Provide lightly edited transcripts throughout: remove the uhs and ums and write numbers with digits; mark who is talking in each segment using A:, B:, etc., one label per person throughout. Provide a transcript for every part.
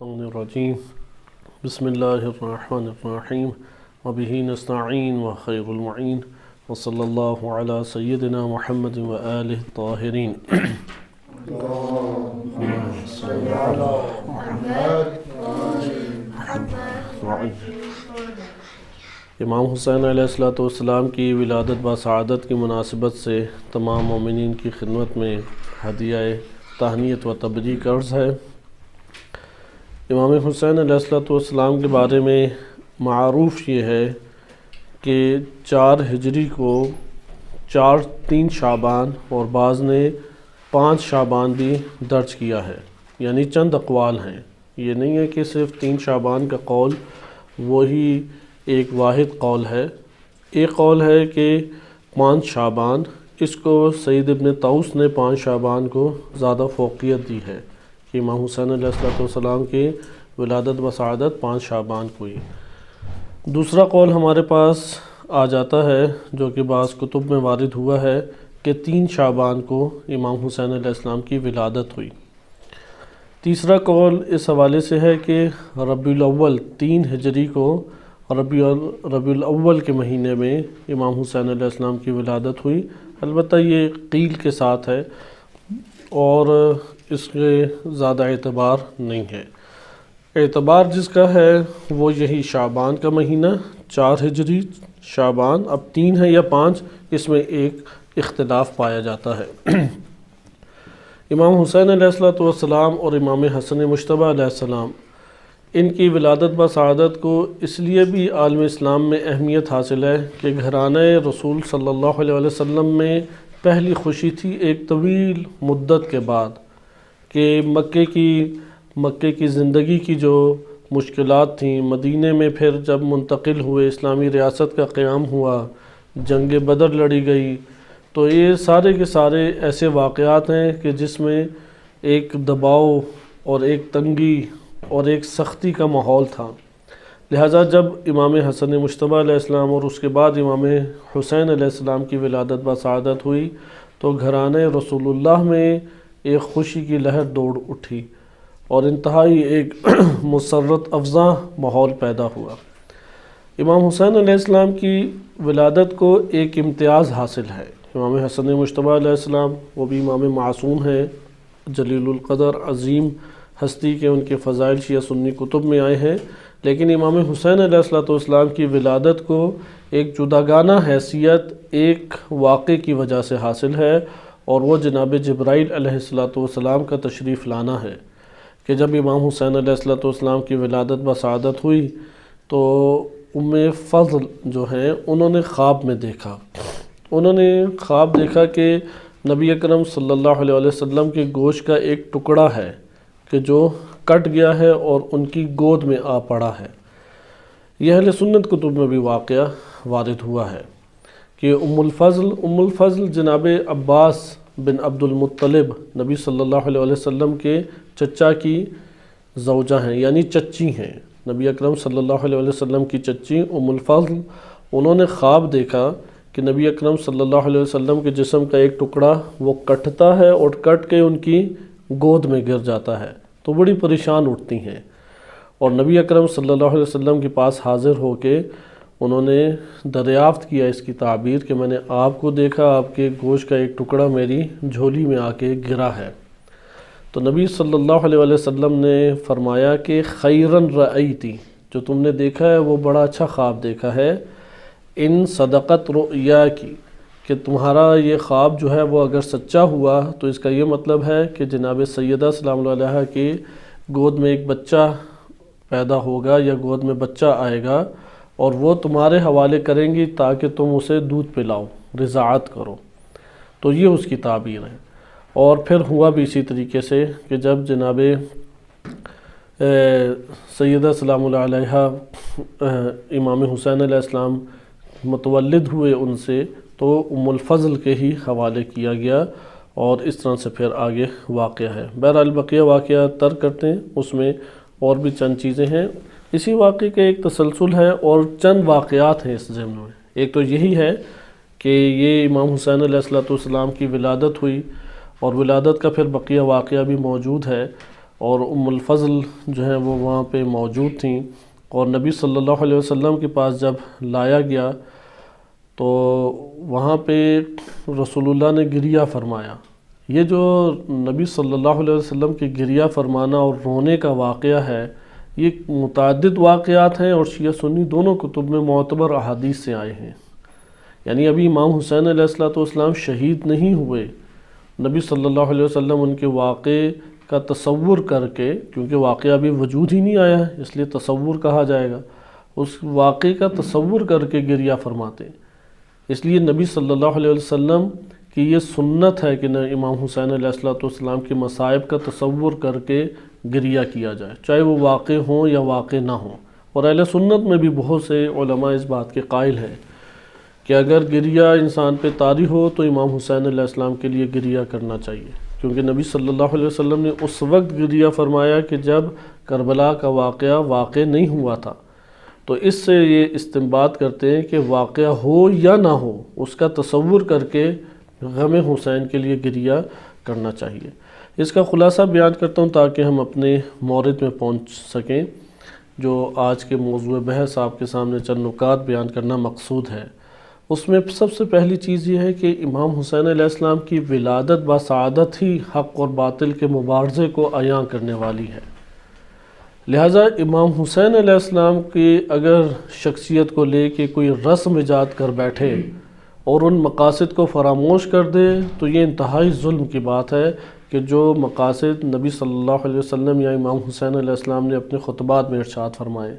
A: الرجیم بسم اللہ الرحمن الرحیم وبہ نستعین وخیر المعین وصلی اللہ علی سیدنا محمد وآلہ الطاہرین۔ امام حسین علیہ السلام کی ولادت بسعادت کی مناسبت سے تمام مومنین کی خدمت میں ہدیہ تہنیت و تبریک عرض ہے۔ امام حسین علیہ السلام کے بارے میں معروف یہ ہے کہ 4 ہجری کو 3 شعبان اور بعض نے 5 شعبان بھی درج کیا ہے، یعنی چند اقوال ہیں، یہ نہیں ہے کہ صرف 3 شعبان کا قول وہی ایک واحد قول ہے۔ ایک قول ہے کہ 5 شعبان، اس کو سید ابن طوس نے 5 شعبان کو زیادہ فوقیت دی ہے کہ امام حسین علیہ السلام کی ولادت بسعادت 5 شعبان کو ہوئی۔ دوسرا قول ہمارے پاس آ جاتا ہے جو کہ بعض کتب میں وارد ہوا ہے کہ 3 شعبان کو امام حسین علیہ السلام کی ولادت ہوئی۔ تیسرا قول اس حوالے سے ہے کہ ربیع الاول 3 ہجری کو ربیع الاول کے مہینے میں امام حسین علیہ السلام کی ولادت ہوئی، البتہ یہ قیل کے ساتھ ہے اور اس کے زیادہ اعتبار نہیں ہے۔ اعتبار جس کا ہے وہ یہی شعبان کا مہینہ 4 ہجری شعبان، اب 3 ہے یا 5 اس میں ایک اختلاف پایا جاتا ہے۔ امام حسین علیہ السلام اور امام حسن مجتبیٰ علیہ السلام، ان کی ولادت بسعادت کو اس لیے بھی عالم اسلام میں اہمیت حاصل ہے کہ گھرانہ رسول صلی اللہ علیہ وسلم میں پہلی خوشی تھی ایک طویل مدت کے بعد کہ مکے کی زندگی کی جو مشکلات تھیں، مدینے میں پھر جب منتقل ہوئے، اسلامی ریاست کا قیام ہوا، جنگ بدر لڑی گئی، تو یہ سارے کے سارے ایسے واقعات ہیں کہ جس میں ایک دباؤ اور ایک تنگی اور ایک سختی کا ماحول تھا۔ لہٰذا جب امام حسن مجتبیٰ علیہ السلام اور اس کے بعد امام حسین علیہ السلام کی ولادت بسعادت ہوئی تو گھرانے رسول اللہ میں ایک خوشی کی لہر دوڑ اٹھی اور انتہائی ایک مسرت افزا ماحول پیدا ہوا۔ امام حسین علیہ السلام کی ولادت کو ایک امتیاز حاصل ہے۔ امام حسن مجتبیٰ علیہ السلام وہ بھی امام معصوم ہیں، جلیل القدر، عظیم ہستی کے، ان کے فضائل شیعہ سنی کتب میں آئے ہیں، لیکن امام حسین علیہ السلام کی ولادت کو ایک جداگانہ حیثیت ایک واقعے کی وجہ سے حاصل ہے، اور وہ جناب جبرائیل علیہ السلام کا تشریف لانا ہے کہ جب امام حسین علیہ السلام کی ولادت بسعادت ہوئی تو ام فضل جو ہیں انہوں نے خواب میں دیکھا، انہوں نے خواب دیکھا کہ نبی اکرم صلی اللہ علیہ وسلم کے گوشت کا ایک ٹکڑا ہے کہ جو کٹ گیا ہے اور ان کی گود میں آ پڑا ہے۔ یہ اہل سنت کتب میں بھی واقعہ وارد ہوا ہے کہ ام الفضل جناب عباس بن عبد المطلب نبی صلی اللہ علیہ وسلم کے چچا کی زوجہ ہیں، یعنی چچی ہیں، نبی اکرم صلی اللہ علیہ وسلم کی چچی ام الفضل، انہوں نے خواب دیکھا کہ نبی اکرم صلی اللہ علیہ وسلم کے جسم کا ایک ٹکڑا وہ کٹتا ہے اور کٹ کے ان کی گود میں گر جاتا ہے، تو بڑی پریشان اٹھتی ہیں اور نبی اکرم صلی اللہ علیہ وسلم کے پاس حاضر ہو کے انہوں نے دریافت کیا اس کی تعبیر کہ میں نے آپ کو دیکھا، آپ کے گوشت کا ایک ٹکڑا میری جھولی میں آ کے گرا ہے۔ تو نبی صلی اللہ علیہ وسلم نے فرمایا کہ خیراً رأیتی، جو تم نے دیکھا ہے وہ بڑا اچھا خواب دیکھا ہے، ان صدقت رؤیا کی، کہ تمہارا یہ خواب جو ہے وہ اگر سچا ہوا تو اس کا یہ مطلب ہے کہ جناب سیدہ سلام اللہ علیہا کی گود میں ایک بچہ پیدا ہوگا یا گود میں بچہ آئے گا اور وہ تمہارے حوالے کریں گی تاکہ تم اسے دودھ پلاؤ، رضاعت کرو، تو یہ اس کی تعبیر ہے۔ اور پھر ہوا بھی اسی طریقے سے کہ جب جناب سیدہ سلام اللہ علیہا امام حسین علیہ السلام متولد ہوئے ان سے، تو ام الفضل کے ہی حوالے کیا گیا اور اس طرح سے پھر آگے واقعہ ہے۔ بہرحال بقیہ واقعہ ترک کرتے ہیں، اس میں اور بھی چند چیزیں ہیں، اسی واقعے کا ایک تسلسل ہے اور چند واقعات ہیں اس ضمن میں۔ ایک تو یہی ہے کہ یہ امام حسین علیہ السلام کی ولادت ہوئی اور ولادت کا پھر بقیہ واقعہ بھی موجود ہے، اور الفضل جو ہیں وہ وہاں پہ موجود تھیں، اور نبی صلی اللہ علیہ وسلم کے پاس جب لایا گیا تو وہاں پہ رسول اللہ نے گریہ فرمایا۔ یہ جو نبی صلی اللہ علیہ وسلم کے گریہ فرمانا اور رونے کا واقعہ ہے، یہ متعدد واقعات ہیں اور شیعہ سنی دونوں کتب میں معتبر احادیث سے آئے ہیں۔ یعنی ابھی امام حسین علیہ السلام شہید نہیں ہوئے، نبی صلی اللہ علیہ وسلم ان کے واقعے کا تصور کر کے، کیونکہ واقعہ ابھی وجود ہی نہیں آیا ہے اس لیے تصور کہا جائے گا، اس واقعے کا تصور کر کے گریہ فرماتے ہیں۔ اس لیے نبی صلی اللہ علیہ وسلم کی یہ سنت ہے کہ امام حسین علیہ السلام کے مصائب کا تصور کر کے گریہ کیا جائے، چاہے وہ واقع ہوں یا واقع نہ ہوں۔ اور اہل سنت میں بھی بہت سے علماء اس بات کے قائل ہیں کہ اگر گریہ انسان پہ طاری ہو تو امام حسین علیہ السلام کے لیے گریہ کرنا چاہیے، کیونکہ نبی صلی اللہ علیہ وسلم نے اس وقت گریہ فرمایا کہ جب کربلا کا واقعہ نہیں ہوا تھا۔ تو اس سے یہ استنباط کرتے ہیں کہ واقعہ ہو یا نہ ہو، اس کا تصور کر کے غم حسین کے لیے گریہ کرنا چاہیے۔ اس کا خلاصہ بیان کرتا ہوں تاکہ ہم اپنے مورد میں پہنچ سکیں، جو آج کے موضوع بحث آپ کے سامنے چند نکات بیان کرنا مقصود ہے۔ اس میں سب سے پہلی چیز یہ ہے کہ امام حسین علیہ السلام کی ولادت بسعادت ہی حق اور باطل کے مبارزے کو عیاں کرنے والی ہے۔ لہٰذا امام حسین علیہ السلام کی اگر شخصیت کو لے کے کوئی رسم ایجاد کر بیٹھے اور ان مقاصد کو فراموش کر دے تو یہ انتہائی ظلم کی بات ہے کہ جو مقاصد نبی صلی اللہ علیہ وسلم یا امام حسین علیہ السلام نے اپنے خطبات میں ارشاد فرمائے،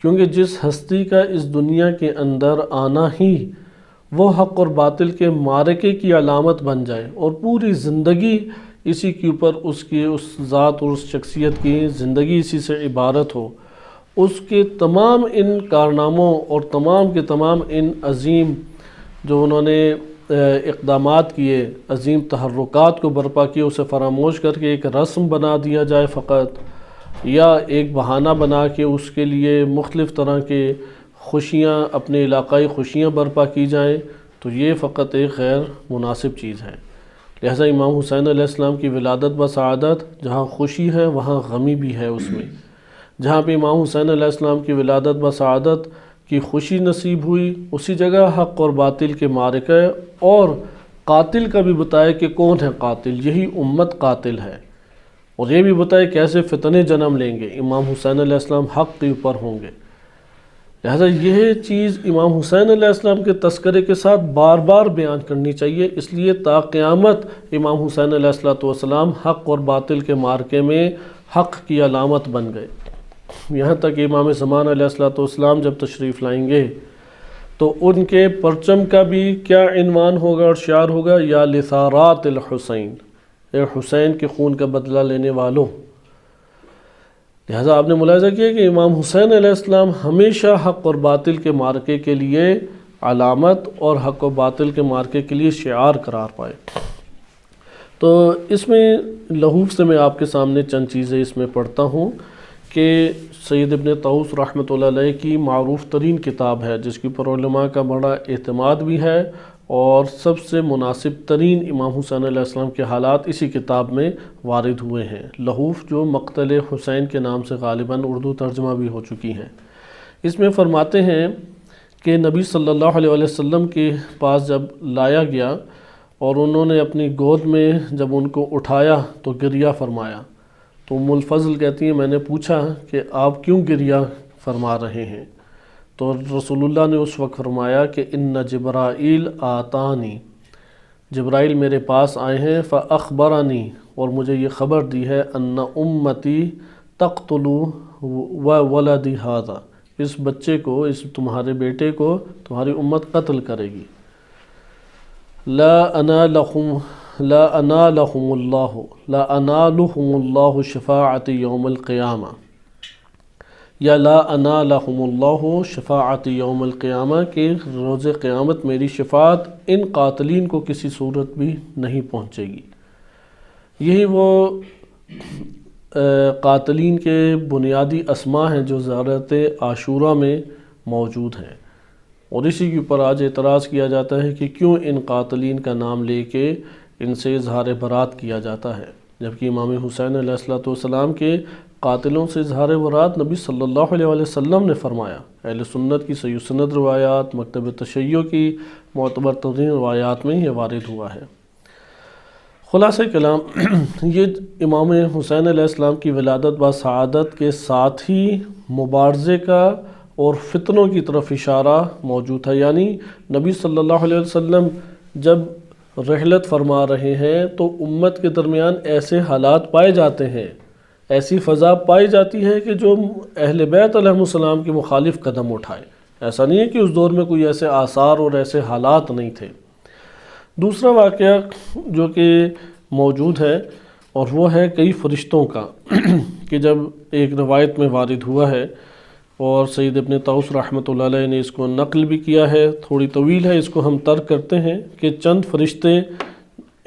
A: کیونکہ جس ہستی کا اس دنیا کے اندر آنا ہی وہ حق اور باطل کے معرکے کی علامت بن جائے اور پوری زندگی اسی کے اوپر اس کی اس ذات اور اس شخصیت کی زندگی اسی سے عبارت ہو، اس کے تمام ان کارناموں اور تمام کے تمام ان عظیم جو انہوں نے اقدامات کیے، عظیم تحرکات کو برپا کیے، اسے فراموش کر کے ایک رسم بنا دیا جائے فقط، یا ایک بہانہ بنا کے اس کے لیے مختلف طرح کے خوشیاں، اپنے علاقائی خوشیاں برپا کی جائیں، تو یہ فقط ایک غیر مناسب چیز ہے۔ لہٰذا امام حسین علیہ السلام کی ولادت بسعادت، جہاں خوشی ہے وہاں غمی بھی ہے اس میں۔ جہاں پہ امام حسین علیہ السلام کی ولادت بسعادت کی خوشی نصیب ہوئی، اسی جگہ حق اور باطل کے معرکہ اور قاتل کا بھی بتایا کہ کون ہے قاتل، یہی امت قاتل ہے، اور یہ بھی بتائے کیسے فتنے جنم لیں گے، امام حسین علیہ السلام حق کے اوپر ہوں گے۔ لہذا یہ چیز امام حسین علیہ السلام کے تذکرے کے ساتھ بار بار بیان کرنی چاہیے، اس لیے تا قیامت امام حسین علیہ السلام حق اور باطل کے معرکے میں حق کی علامت بن گئے۔ یہاں تک امام زمان علیہ السلام جب تشریف لائیں گے تو ان کے پرچم کا بھی کیا عنوان ہوگا اور شعار ہوگا، یا لثارات الحسین، اے حسین کے خون کا بدلہ لینے والوں۔ لہٰذا آپ نے ملاحظہ کیا کہ امام حسین علیہ السلام ہمیشہ حق اور باطل کے معرکے کے لیے علامت اور حق و باطل کے معرکے کے لیے شعار قرار پائے۔ تو اس میں لہوف سے میں آپ کے سامنے چند چیزیں اس میں پڑھتا ہوں کہ سید ابن طاؤس رحمۃ اللہ علیہ کی معروف ترین کتاب ہے، جس کے اوپر علماء کا بڑا اعتماد بھی ہے، اور سب سے مناسب ترین امام حسین علیہ السلام کے حالات اسی کتاب میں وارد ہوئے ہیں۔ لہوف جو مقتل حسین کے نام سے غالباً اردو ترجمہ بھی ہو چکی ہیں۔ اس میں فرماتے ہیں کہ نبی صلی اللہ علیہ وسلم کے پاس جب لایا گیا اور انہوں نے اپنی گود میں جب ان کو اٹھایا تو گریہ فرمایا، تو ام الفضل کہتی ہیں میں نے پوچھا کہ آپ کیوں گریہ فرما رہے ہیں؟ تو رسول اللہ نے اس وقت فرمایا کہ ان جبرائیل آتانی، جبرائیل میرے پاس آئے ہیں، فاخبرنی، اور مجھے یہ خبر دی ہے، ان امتی تقتل ولدی ھذا، اس بچے کو، اس تمہارے بیٹے کو تمہاری امت قتل کرے گی۔ لا انالہم اللہ شفاعت یوم القیامہ، یا لا انالہم اللہ شفاعت یوم القیامہ، کہ روز قیامت میری شفاعت ان قاتلین کو کسی صورت بھی نہیں پہنچے گی۔ یہی وہ قاتلین کے بنیادی اسماء ہیں جو زیارت عاشوراء میں موجود ہیں، اور اسی کے اوپر آج اعتراض کیا جاتا ہے کہ کیوں ان قاتلین کا نام لے کے ان سے اظہار برات کیا جاتا ہے۔ جبکہ امام حسین علیہ السلام کے قاتلوں سے اظہار برات نبی صلی اللہ علیہ وسلم نے فرمایا۔ اہل سنت کی صحیح سند روایات، مکتب تشیع کی معتبر ترین روایات میں یہ وارد ہوا ہے۔ خلاصہ کلام یہ امام حسین علیہ السلام کی ولادت با سعادت کے ساتھ ہی مبارزے کا اور فتنوں کی طرف اشارہ موجود ہے، یعنی نبی صلی اللہ علیہ وسلم جب رحلت فرما رہے ہیں تو امت کے درمیان ایسے حالات پائے جاتے ہیں، ایسی فضا پائی جاتی ہے کہ جو اہل بیت علیہ السلام کے مخالف قدم اٹھائے۔ ایسا نہیں ہے کہ اس دور میں کوئی ایسے آثار اور ایسے حالات نہیں تھے۔ دوسرا واقعہ جو کہ موجود ہے اور وہ ہے کئی فرشتوں کا کہ جب ایک روایت میں وارد ہوا ہے اور سید ابن طوس رحمۃ اللہ علیہ نے اس کو نقل بھی کیا ہے، تھوڑی طویل ہے، اس کو ہم ترک کرتے ہیں کہ چند فرشتے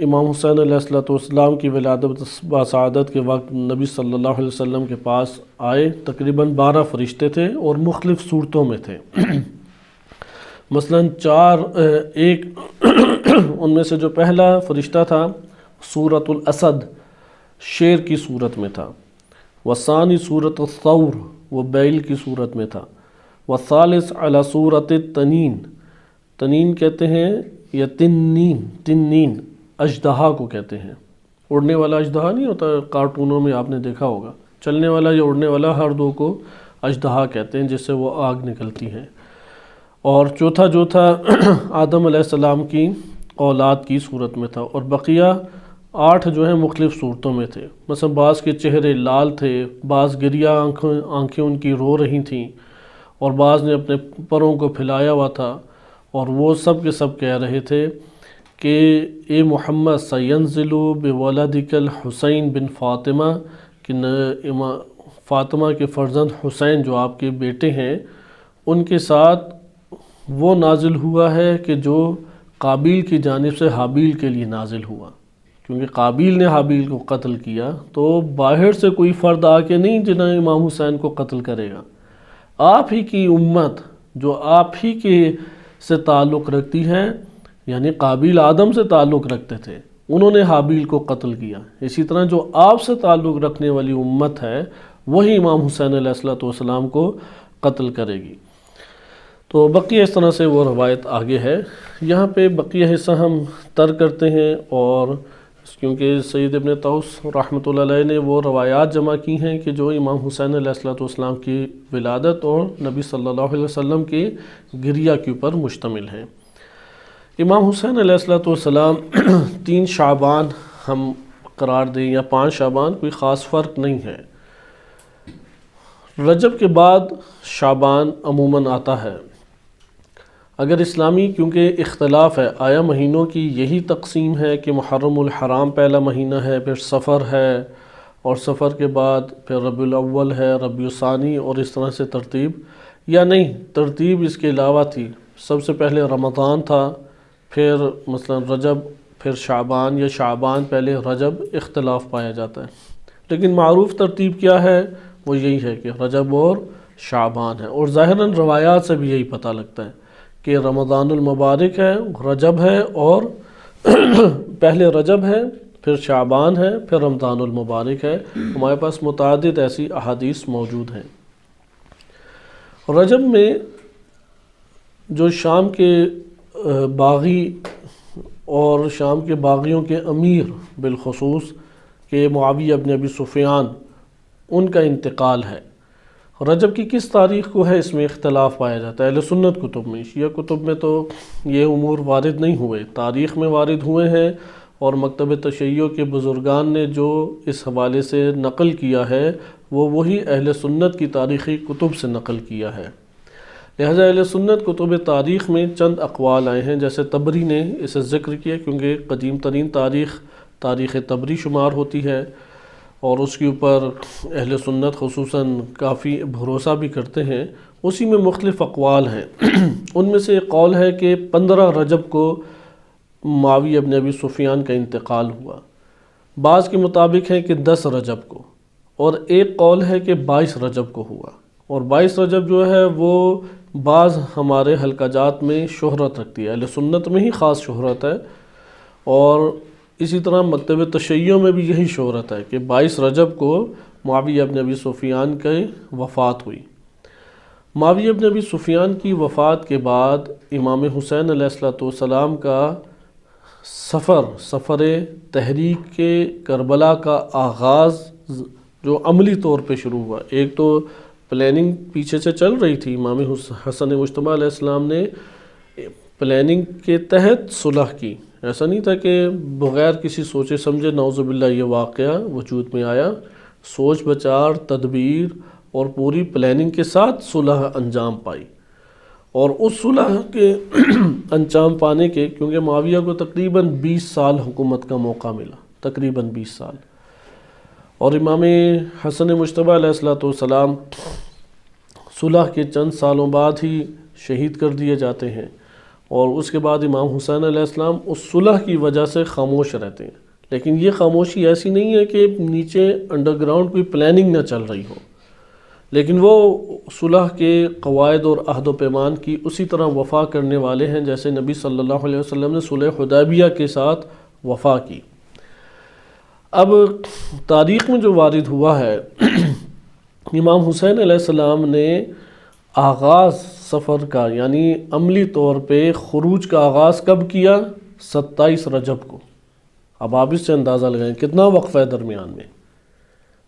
A: امام حسین علیہ السلام کی ولادت با سعادت کے وقت نبی صلی اللہ علیہ وسلم کے پاس آئے۔ تقریباً 12 فرشتے تھے اور مختلف صورتوں میں تھے۔ مثلاً ایک ان میں سے جو پہلا فرشتہ تھا صورت الاسد، شیر کی صورت میں تھا، وثانی صورت الثور، وہ بیل کی صورت میں تھا، والثالث علی صورت التنین، تنین کہتے ہیں یا تنین اژدہا کو کہتے ہیں، اڑنے والا اژدہا نہیں ہوتا، کارٹونوں میں آپ نے دیکھا ہوگا، چلنے والا یا اڑنے والا ہر دو کو اژدہا کہتے ہیں، جس سے وہ آگ نکلتی ہے۔ اور چوتھا جو تھا آدم علیہ السلام کی اولاد کی صورت میں تھا، اور بقیہ 8 جو ہیں مختلف صورتوں میں تھے۔ مثلا بعض کے چہرے لال تھے، بعض گریہ آنکھیں ان کی رو رہی تھیں، اور بعض نے اپنے پروں کو پھیلایا ہوا تھا، اور وہ سب کے سب کہہ رہے تھے کہ اے محمد سینزل بولدک الحسین بن فاطمہ، کہ فاطمہ کے فرزند حسین جو آپ کے بیٹے ہیں ان کے ساتھ وہ نازل ہوا ہے کہ جو قابیل کی جانب سے حابیل کے لیے نازل ہوا، کیونکہ قابیل نے حابیل کو قتل کیا تو باہر سے کوئی فرد آ کے نہیں جنہیں امام حسین کو قتل کرے گا، آپ ہی کی امت جو آپ ہی کے سے تعلق رکھتی ہے، یعنی قابیل آدم سے تعلق رکھتے تھے، انہوں نے حابیل کو قتل کیا، اسی طرح جو آپ سے تعلق رکھنے والی امت ہے وہی امام حسین علیہ السلام کو قتل کرے گی۔ تو بقیہ اس طرح سے وہ روایت آگے ہے، یہاں پہ بقیہ حصہ ہم ترک کرتے ہیں، اور کیونکہ سید ابن طوس رحمۃ اللہ علیہ نے وہ روایات جمع کی ہیں کہ جو امام حسین علیہ السلام کی ولادت اور نبی صلی اللہ علیہ وسلم کی گریہ کے اوپر مشتمل ہیں۔ امام حسین علیہ السلام 3 شعبان ہم قرار دیں یا 5 شعبان، کوئی خاص فرق نہیں ہے۔ رجب کے بعد شعبان عموماً آتا ہے۔ اگر اسلامی کیونکہ اختلاف ہے، آیا مہینوں کی یہی تقسیم ہے کہ محرم الحرام پہلا مہینہ ہے، پھر صفر ہے، اور صفر کے بعد پھر ربیع الاول ہے، ربیع الثانی، اور اس طرح سے ترتیب، یا نہیں ترتیب اس کے علاوہ تھی، سب سے پہلے رمضان تھا، پھر مثلا رجب، پھر شعبان، یا شعبان پہلے رجب، اختلاف پایا جاتا ہے، لیکن معروف ترتیب کیا ہے وہ یہی ہے کہ رجب اور شعبان ہے، اور ظاہراً روایات سے بھی یہی پتہ لگتا ہے کہ رمضان المبارک ہے، رجب ہے، اور پہلے رجب ہے، پھر شعبان ہے، پھر رمضان المبارک ہے۔ ہمارے پاس متعدد ایسی احادیث موجود ہیں۔ رجب میں جو شام کے باغی اور شام کے باغیوں کے امیر بالخصوص کہ معاویہ بن ابی سفیان، ان کا انتقال ہے۔ رجب کی کس تاریخ کو ہے اس میں اختلاف پایا جاتا ہے، اہل سنت کتب میں، شیعہ کتب میں تو یہ امور وارد نہیں ہوئے، تاریخ میں وارد ہوئے ہیں، اور مکتب تشیع کے بزرگان نے جو اس حوالے سے نقل کیا ہے وہ وہی اہل سنت کی تاریخی کتب سے نقل کیا ہے۔ لہذا اہل سنت کتب تاریخ میں چند اقوال آئے ہیں، جیسے طبری نے اسے ذکر کیا کیونکہ قدیم ترین تاریخ طبری شمار ہوتی ہے، اور اس کے اوپر اہل سنت خصوصاً کافی بھروسہ بھی کرتے ہیں۔ اسی میں مختلف اقوال ہیں، ان میں سے ایک قول ہے کہ 15 رجب کو معاویہ بن ابی سفیان کا انتقال ہوا، بعض کے مطابق ہے کہ 10 رجب کو، اور ایک قول ہے کہ 22 رجب کو ہوا، اور 22 رجب جو ہے وہ بعض ہمارے حلقہ جات میں شہرت رکھتی ہے، اہل سنت میں ہی خاص شہرت ہے، اور اسی طرح مکتب تشیع میں بھی یہی شہرت ہے کہ 22 رجب کو معاویہ ابن ابی سفیان کی وفات ہوئی۔ معاویہ ابن ابی سفیان کی وفات کے بعد امام حسین علیہ السلام کا سفر تحریک کربلا کا آغاز جو عملی طور پہ شروع ہوا، ایک تو پلاننگ پیچھے سے چل رہی تھی، امام حسن مجتبی علیہ السلام نے پلاننگ کے تحت صلح کی، ایسا نہیں تھا کہ بغیر کسی سوچے سمجھے نعوذ باللہ یہ واقعہ وجود میں آیا، سوچ بچار، تدبیر اور پوری پلاننگ کے ساتھ صلح انجام پائی۔ اور اس صلح کے انجام پانے کے، کیونکہ معاویہ کو تقریباً 20 سال حکومت کا موقع ملا، تقریباً 20 سال، اور امام حسن مجتبی علیہ السلام صلح کے چند سالوں بعد ہی شہید کر دیے جاتے ہیں، اور اس کے بعد امام حسین علیہ السلام اس صلح کی وجہ سے خاموش رہتے ہیں۔ لیکن یہ خاموشی ایسی نہیں ہے کہ نیچے انڈر گراؤنڈ کوئی پلاننگ نہ چل رہی ہو، لیکن وہ صلح کے قواعد اور عہد و پیمان کی اسی طرح وفا کرنے والے ہیں جیسے نبی صلی اللہ علیہ وسلم نے صلح حدیبیہ کے ساتھ وفا کی۔ اب تاریخ میں جو وارد ہوا ہے، امام حسین علیہ السلام نے آغاز سفر کا، یعنی عملی طور پہ خروج کا آغاز کب کیا؟ 27 رجب کو۔ اب آپ اس سے اندازہ لگائیں کتنا وقفہ ہے درمیان میں۔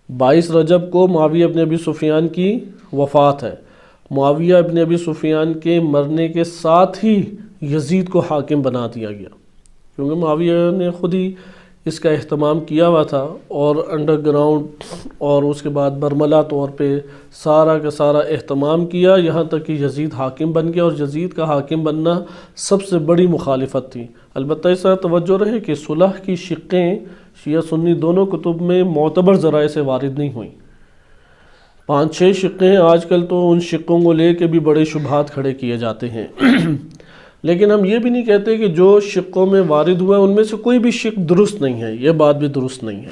A: 22 رجب کو معاویہ ابن ابی سفیان کی وفات ہے، معاویہ ابن ابی سفیان کے مرنے کے ساتھ ہی یزید کو حاکم بنا دیا گیا، کیونکہ معاویہ نے خود ہی اس کا اہتمام کیا ہوا تھا، اور انڈر گراؤنڈ اور اس کے بعد برملا طور پہ سارا کا سارا اہتمام کیا، یہاں تک کہ یزید حاکم بن گیا، اور یزید کا حاکم بننا سب سے بڑی مخالفت تھی۔ البتہ اس طرح توجہ رہے کہ صلح کی شقیں شیعہ سنی دونوں کتب میں معتبر ذرائع سے وارد نہیں ہوئیں، 5-6 شقیں، آج کل تو ان شقوں کو لے کے بھی بڑے شبہات کھڑے کیے جاتے ہیں، لیکن ہم یہ بھی نہیں کہتے کہ جو شقوں میں وارد ہوا ہے ان میں سے کوئی بھی شق درست نہیں ہے، یہ بات بھی درست نہیں ہے۔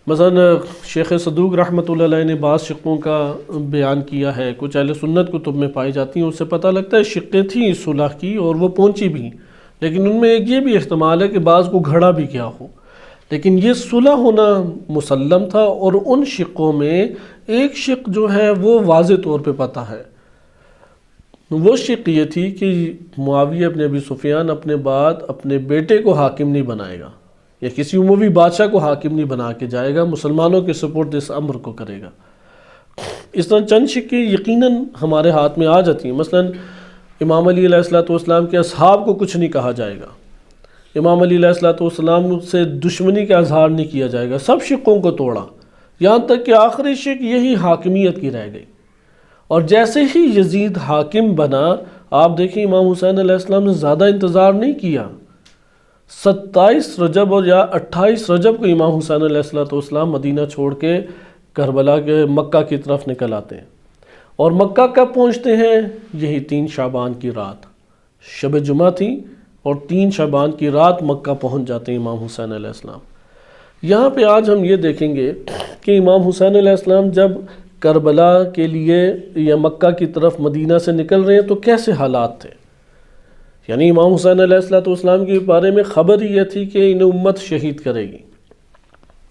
A: مثلا شیخ صدوق رحمۃ اللہ علیہ نے بعض شقوں کا بیان کیا ہے، کچھ اہل سنت کتب میں پائی جاتی ہیں، اس سے پتہ لگتا ہے شقیں تھیں صلح کی اور وہ پہنچی بھی، لیکن ان میں ایک یہ بھی احتمال ہے کہ بعض کو گھڑا بھی کیا ہو، لیکن یہ صلح ہونا مسلم تھا۔ اور ان شقوں میں ایک شق جو ہے وہ واضح طور پہ پتہ ہے، وہ شق یہ تھی کہ معاویہ ابن ابی سفیان اپنے بعد اپنے بیٹے کو حاکم نہیں بنائے گا، یا کسی اموی بادشاہ کو حاکم نہیں بنا کے جائے گا، مسلمانوں کے سپورٹ اس امر کو کرے گا۔ اس طرح چند شقیں یقیناً ہمارے ہاتھ میں آ جاتی ہیں، مثلا امام علی علیہ السلام کے اصحاب کو کچھ نہیں کہا جائے گا، امام علی علیہ السلام سے دشمنی کا اظہار نہیں کیا جائے گا، سب شقوں کو توڑا، یہاں تک کہ آخری شق یہی حاکمیت کی رہ گئی۔ اور جیسے ہی یزید حاکم بنا، آپ دیکھیں امام حسین علیہ السلام نے زیادہ انتظار نہیں کیا، 27 رجب اور یا 28 رجب کو امام حسین علیہ السلام مدینہ چھوڑ کے کربلا کے مکہ کی طرف نکل آتے ہیں، اور مکہ کب پہنچتے ہیں؟ یہی 3 شعبان کی رات، شب جمعہ تھی، اور 3 شعبان کی رات مکہ پہنچ جاتے ہیں امام حسین علیہ السلام۔ یہاں پہ آج ہم یہ دیکھیں گے کہ امام حسین علیہ السلام جب کربلا کے لیے یا مکہ کی طرف مدینہ سے نکل رہے ہیں تو کیسے حالات تھے۔ یعنی امام حسین علیہ السلام کے بارے میں خبر یہ تھی کہ انہیں امت شہید کرے گی،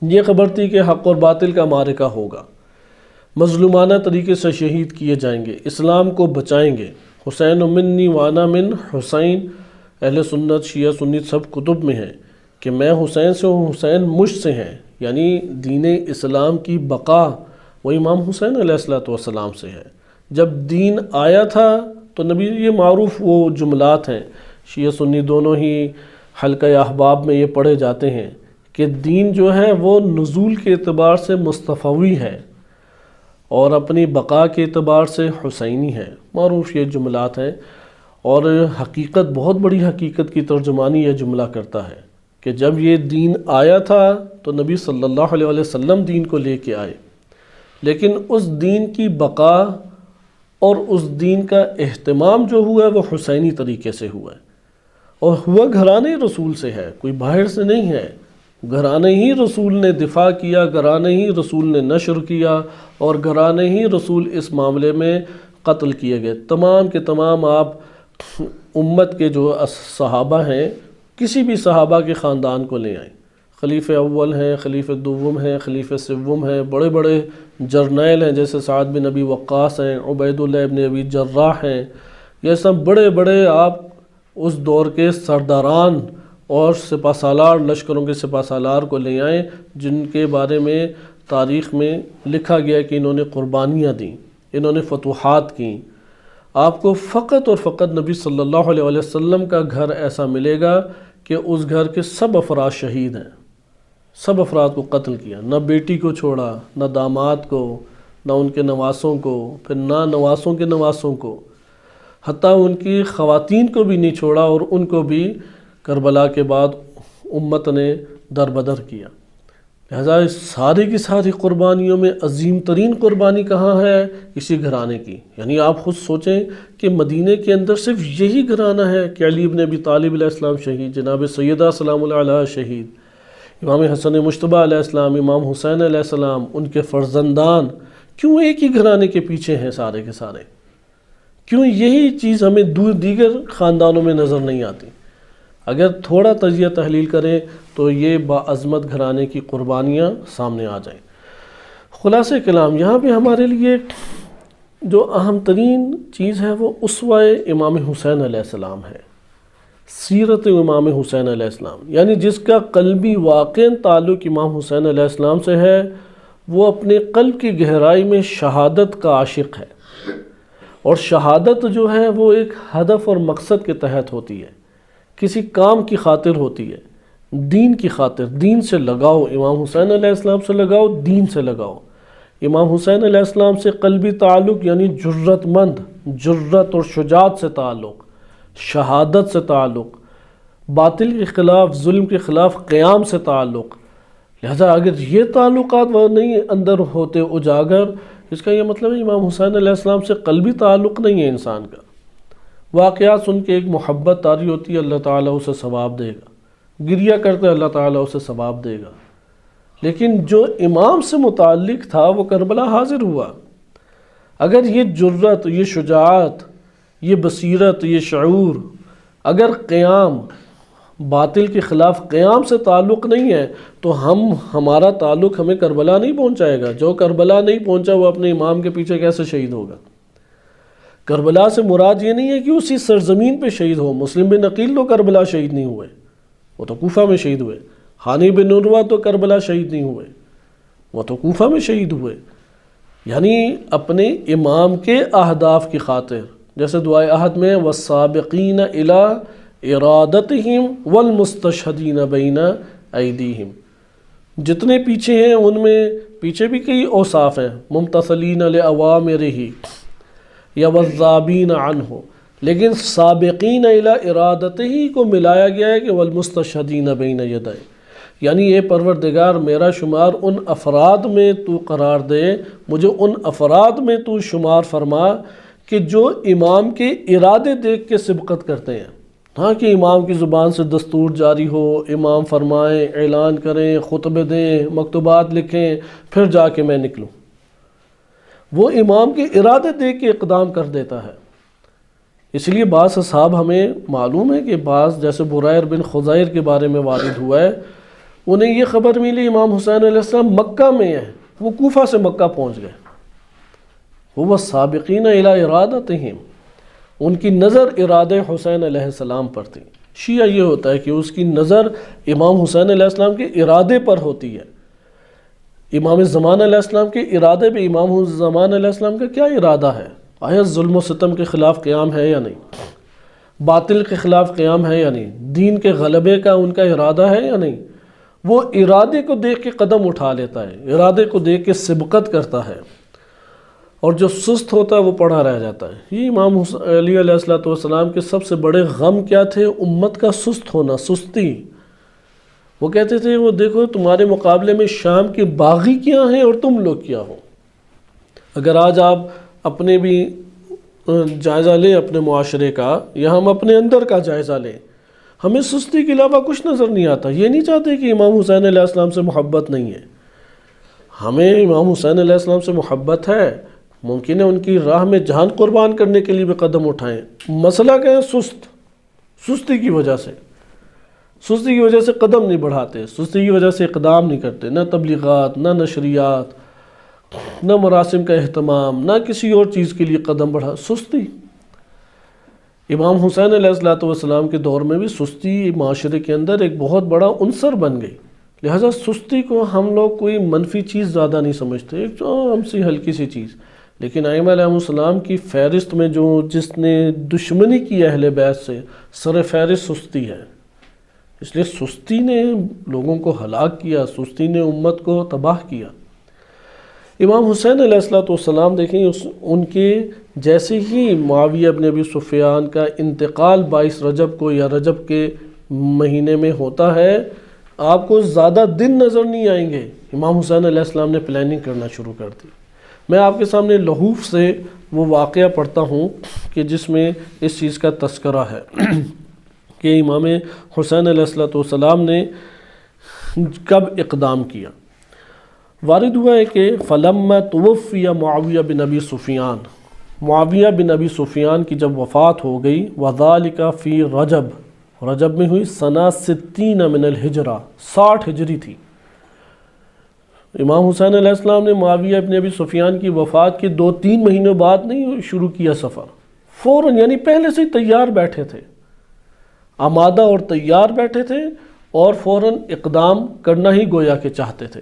A: یہ خبر تھی کہ حق اور باطل کا معرکہ ہوگا، مظلومانہ طریقے سے شہید کیے جائیں گے، اسلام کو بچائیں گے، حسین منی وانا من حسین، اہل سنت شیعہ سنی سب کتب میں ہے کہ میں حسین سے ہوں، حسین مجھ سے ہیں، یعنی دین اسلام کی بقا وہ امام حسین علیہ السلام سے ہے۔ جب دین آیا تھا تو نبی، یہ معروف وہ جملات ہیں، شیعہ سنی دونوں ہی حلقہ احباب میں یہ پڑھے جاتے ہیں کہ دین جو ہے وہ نزول کے اعتبار سے مصطفوی ہے اور اپنی بقا کے اعتبار سے حسینی ہے، معروف یہ جملات ہیں۔ اور حقیقت، بہت بڑی حقیقت کی ترجمانی یہ جملہ کرتا ہے کہ جب یہ دین آیا تھا تو نبی صلی اللہ علیہ وسلم دین کو لے کے آئے، لیکن اس دین کی بقا اور اس دین کا اہتمام جو ہوا ہے وہ حسینی طریقے سے ہوا ہے، اور ہوا گھرانے رسول سے ہے، کوئی باہر سے نہیں ہے، گھرانے ہی رسول نے دفاع کیا، گھرانے ہی رسول نے نشر کیا، اور گھرانے ہی رسول اس معاملے میں قتل کیے گئے۔ تمام کے تمام آپ امت کے جو صحابہ ہیں کسی بھی صحابہ کے خاندان کو لے آئیں، خلیفہ اول ہیں، خلیفہ دوم ہیں، خلیفہ سوم ہیں، بڑے بڑے جرنیل ہیں جیسے سعد بن ابی وقاص ہیں، عبید اللہ ابن ابی جراح ہیں، یہ سب بڑے بڑے آپ اس دور کے سرداران اور سپہ سالار، لشکروں کے سپہ سالار کو لے آئیں جن کے بارے میں تاریخ میں لکھا گیا کہ انہوں نے قربانیاں دیں، انہوں نے فتوحات کیں۔ آپ کو فقط اور فقط نبی صلی اللہ علیہ وسلم کا گھر ایسا ملے گا کہ اس گھر کے سب افراد شہید ہیں، سب افراد کو قتل کیا، نہ بیٹی کو چھوڑا، نہ داماد کو، نہ ان کے نواسوں کو، پھر نہ نواسوں کے نواسوں کو، حتیٰ ان کی خواتین کو بھی نہیں چھوڑا، اور ان کو بھی کربلا کے بعد امت نے دربدر کیا۔ لہذا اس ساری کی ساری قربانیوں میں عظیم ترین قربانی کہاں ہے؟ اسی گھرانے کی۔ یعنی آپ خود سوچیں کہ مدینہ کے اندر صرف یہی گھرانہ ہے کہ علی بن ابی طالب علیہ السلام شہید، جناب سیدہ سلام اللہ علیہ شہید، امام حسن مجتبی علیہ السلام، امام حسین علیہ السلام، ان کے فرزندان، کیوں ایک ہی گھرانے کے پیچھے ہیں سارے کے سارے؟ کیوں یہی چیز ہمیں دیگر خاندانوں میں نظر نہیں آتی؟ اگر تھوڑا تجزیہ تحلیل کریں تو یہ باعظمت گھرانے کی قربانیاں سامنے آ جائیں۔ خلاصہ کلام یہاں پہ ہمارے لیے جو اہم ترین چیز ہے وہ اسوہ امام حسین علیہ السلام ہے، سیرت امام حسین علیہ السلام، یعنی جس کا قلبی واقعاً تعلق امام حسین علیہ السلام سے ہے، وہ اپنے قلب کی گہرائی میں شہادت کا عاشق ہے، اور شہادت جو ہے وہ ایک ہدف اور مقصد کے تحت ہوتی ہے، کسی کام کی خاطر ہوتی ہے، دین کی خاطر، دین سے لگاؤ، امام حسین علیہ السلام سے لگاؤ، دین سے لگاؤ۔ امام حسین علیہ السلام سے قلبی تعلق یعنی جرت مند، جرت اور شجاعت سے تعلق، شہادت سے تعلق، باطل کے خلاف، ظلم کے خلاف قیام سے تعلق۔ لہذا اگر یہ تعلقات وہ نہیں اندر ہوتے اجاگر، اس کا یہ مطلب ہے امام حسین علیہ السلام سے قلبی تعلق نہیں ہے انسان کا۔ واقعات سن کے ایک محبت طاری ہوتی ہے، اللہ تعالیٰ اسے ثواب دے گا، گریہ کرتے اللہ تعالیٰ اسے ثواب دے گا، لیکن جو امام سے متعلق تھا وہ کربلا حاضر ہوا۔ اگر یہ جرت، یہ شجاعت، یہ بصیرت، یہ شعور، اگر قیام، باطل کے خلاف قیام سے تعلق نہیں ہے تو ہمارا تعلق ہمیں کربلا نہیں پہنچائے گا۔ جو کربلا نہیں پہنچا وہ اپنے امام کے پیچھے کیسے شہید ہوگا؟ کربلا سے مراد یہ نہیں ہے کہ اسی سرزمین پہ شہید ہو۔ مسلم بن عقیل تو کربلا شہید نہیں ہوئے، وہ تو کوفہ میں شہید ہوئے۔ ہانی بن عروہ تو کربلا شہید نہیں ہوئے، وہ تو کوفہ میں شہید ہوئے۔ یعنی اپنے امام کے اہداف کی خاطر، جیسے دعائے عہد میں والسابقین الی ارادتہم والمستشہدین بین ایدیہم، جتنے پیچھے ہیں ان میں پیچھے بھی کئی اوصاف ہیں، ممتثلین لأوامرہ یا والذابین عنہ، لیکن سابقین الی ارادتہ کو ملایا گیا ہے کہ والمستشہدین بین یدی، یعنی اے پروردگار میرا شمار ان افراد میں تو قرار دے، مجھے ان افراد میں تو شمار فرما کہ جو امام کے ارادے دیکھ کے سبقت کرتے ہیں۔ ہاں کہ امام کی زبان سے دستور جاری ہو، امام فرمائیں، اعلان کریں، خطبے دیں، مکتوبات لکھیں، پھر جا کے میں نکلوں۔ وہ امام کے ارادے دیکھ کے اقدام کر دیتا ہے۔ اس لیے بعض اصحاب ہمیں معلوم ہے کہ بعض جیسے بریر بن خزیر کے بارے میں وارد ہوا ہے، انہیں یہ خبر ملی امام حسین علیہ السلام مکہ میں ہے، وہ کوفہ سے مکہ پہنچ گئے۔ وہ سابقین الی ارادتہم، ان کی نظر ارادہ حسین علیہ السلام پر تھی۔ شیعہ یہ ہوتا ہے کہ اس کی نظر امام حسین علیہ السلام کے ارادے پر ہوتی ہے۔ امام زمان علیہ السلام کے ارادے پہ امام زمان علیہ السلام کا کیا ارادہ ہے؟ آیا ظلم و ستم کے خلاف قیام ہے یا نہیں؟ باطل کے خلاف قیام ہے یا نہیں؟ دین کے غلبے کا ان کا ارادہ ہے یا نہیں؟ وہ ارادے کو دیکھ کے قدم اٹھا لیتا ہے، ارادے کو دیکھ کے سبقت کرتا ہے، اور جو سست ہوتا ہے وہ پڑا رہ جاتا ہے۔ یہ امام علی علیہ السلام کے سب سے بڑے غم کیا تھے؟ امت کا سست ہونا، سستی۔ وہ کہتے تھے وہ دیکھو تمہارے مقابلے میں شام کے باغی کیا ہیں اور تم لوگ کیا ہو۔ اگر آج آپ اپنے بھی جائزہ لیں اپنے معاشرے کا، یا ہم اپنے اندر کا جائزہ لیں، ہمیں سستی کے علاوہ کچھ نظر نہیں آتا۔ یہ نہیں چاہتے کہ امام حسین علیہ السلام سے محبت نہیں ہے، ہمیں امام حسین علیہ السلام سے محبت ہے، ممکن ہے ان کی راہ میں جان قربان کرنے کے لیے بھی قدم اٹھائیں۔ مسئلہ کیا ہے؟ سستی کی وجہ سے۔ سستی کی وجہ سے قدم نہیں بڑھاتے، سستی کی وجہ سے اقدام نہیں کرتے، نہ تبلیغات، نہ نشریات، نہ مراسم کا اہتمام، نہ کسی اور چیز کے لیے قدم بڑھا، سستی۔ امام حسین علیہ السلام کے دور میں بھی سستی معاشرے کے اندر ایک بہت بڑا عنصر بن گئی، لہٰذا سستی کو ہم لوگ کوئی منفی چیز زیادہ نہیں سمجھتے، ایک عام سی ہلکی سی چیز، لیکن ائمہ علیہ السلام کی فہرست میں جس نے دشمنی کی اہل بیت سے، سر فہرست سستی ہے۔ اس لیے سستی نے لوگوں کو ہلاک کیا، سستی نے امت کو تباہ کیا۔ امام حسین علیہ السلام دیکھیں، ان کے جیسے ہی معاویہ بن ابی سفیان کا انتقال 22 رجب کو یا رجب کے مہینے میں ہوتا ہے، آپ کو زیادہ دن نظر نہیں آئیں گے، امام حسین علیہ السلام نے پلاننگ کرنا شروع کر دی۔ میں آپ کے سامنے لحوف سے وہ واقعہ پڑھتا ہوں کہ جس میں اس چیز کا تذکرہ ہے کہ امام حسین علیہ السلام نے کب اقدام کیا۔ وارد ہوا ہے کہ فلما توفی معاویہ بن ابی سفیان، معاویہ بن ابی سفیان کی جب وفات ہو گئی، وذالک فی رجب میں ہوئی، سنہ 60 من الہجرہ، 60 ہجری تھی۔ امام حسین علیہ السلام نے معاویہ بن ابی سفیان کی وفات کے 2-3 مہینوں بعد نہیں شروع کیا سفر، فوراً، یعنی پہلے سے ہی تیار بیٹھے تھے، آمادہ اور تیار بیٹھے تھے، اور فوراً اقدام کرنا ہی گویا کہ چاہتے تھے۔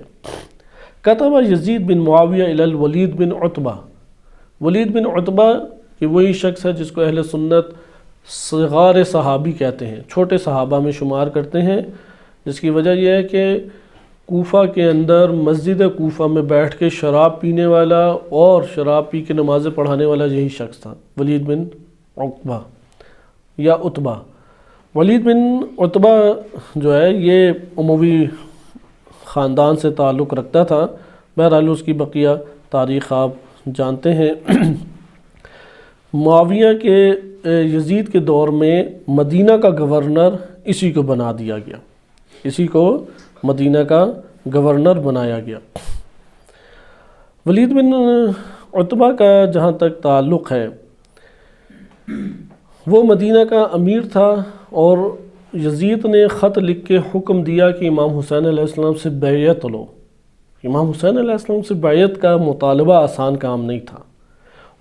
A: کتب یزید بن معاویہ الی الولید بن عتبہ، ولید بن عتبہ کہ وہی شخص ہے جس کو اہل سنت صغار صحابی کہتے ہیں، چھوٹے صحابہ میں شمار کرتے ہیں، جس کی وجہ یہ ہے کہ کوفہ کے اندر مسجد کوفہ میں بیٹھ کے شراب پینے والا اور شراب پی کے نمازیں پڑھانے والا یہی شخص تھا، ولید بن عتبہ یا عتبہ۔ ولید بن عتبہ جو ہے یہ اموی خاندان سے تعلق رکھتا تھا، بہرحال اس کی بقیہ تاریخ آپ جانتے ہیں۔ معاویہ کے یزید کے دور میں مدینہ کا گورنر اسی کو بنا دیا گیا، اسی کو مدینہ کا گورنر بنایا گیا۔ ولید بن عتبہ کا جہاں تک تعلق ہے، وہ مدینہ کا امیر تھا، اور یزید نے خط لکھ کے حکم دیا کہ امام حسین علیہ السلام سے بیعت لو۔ امام حسین علیہ السلام سے بیعت کا مطالبہ آسان کام نہیں تھا۔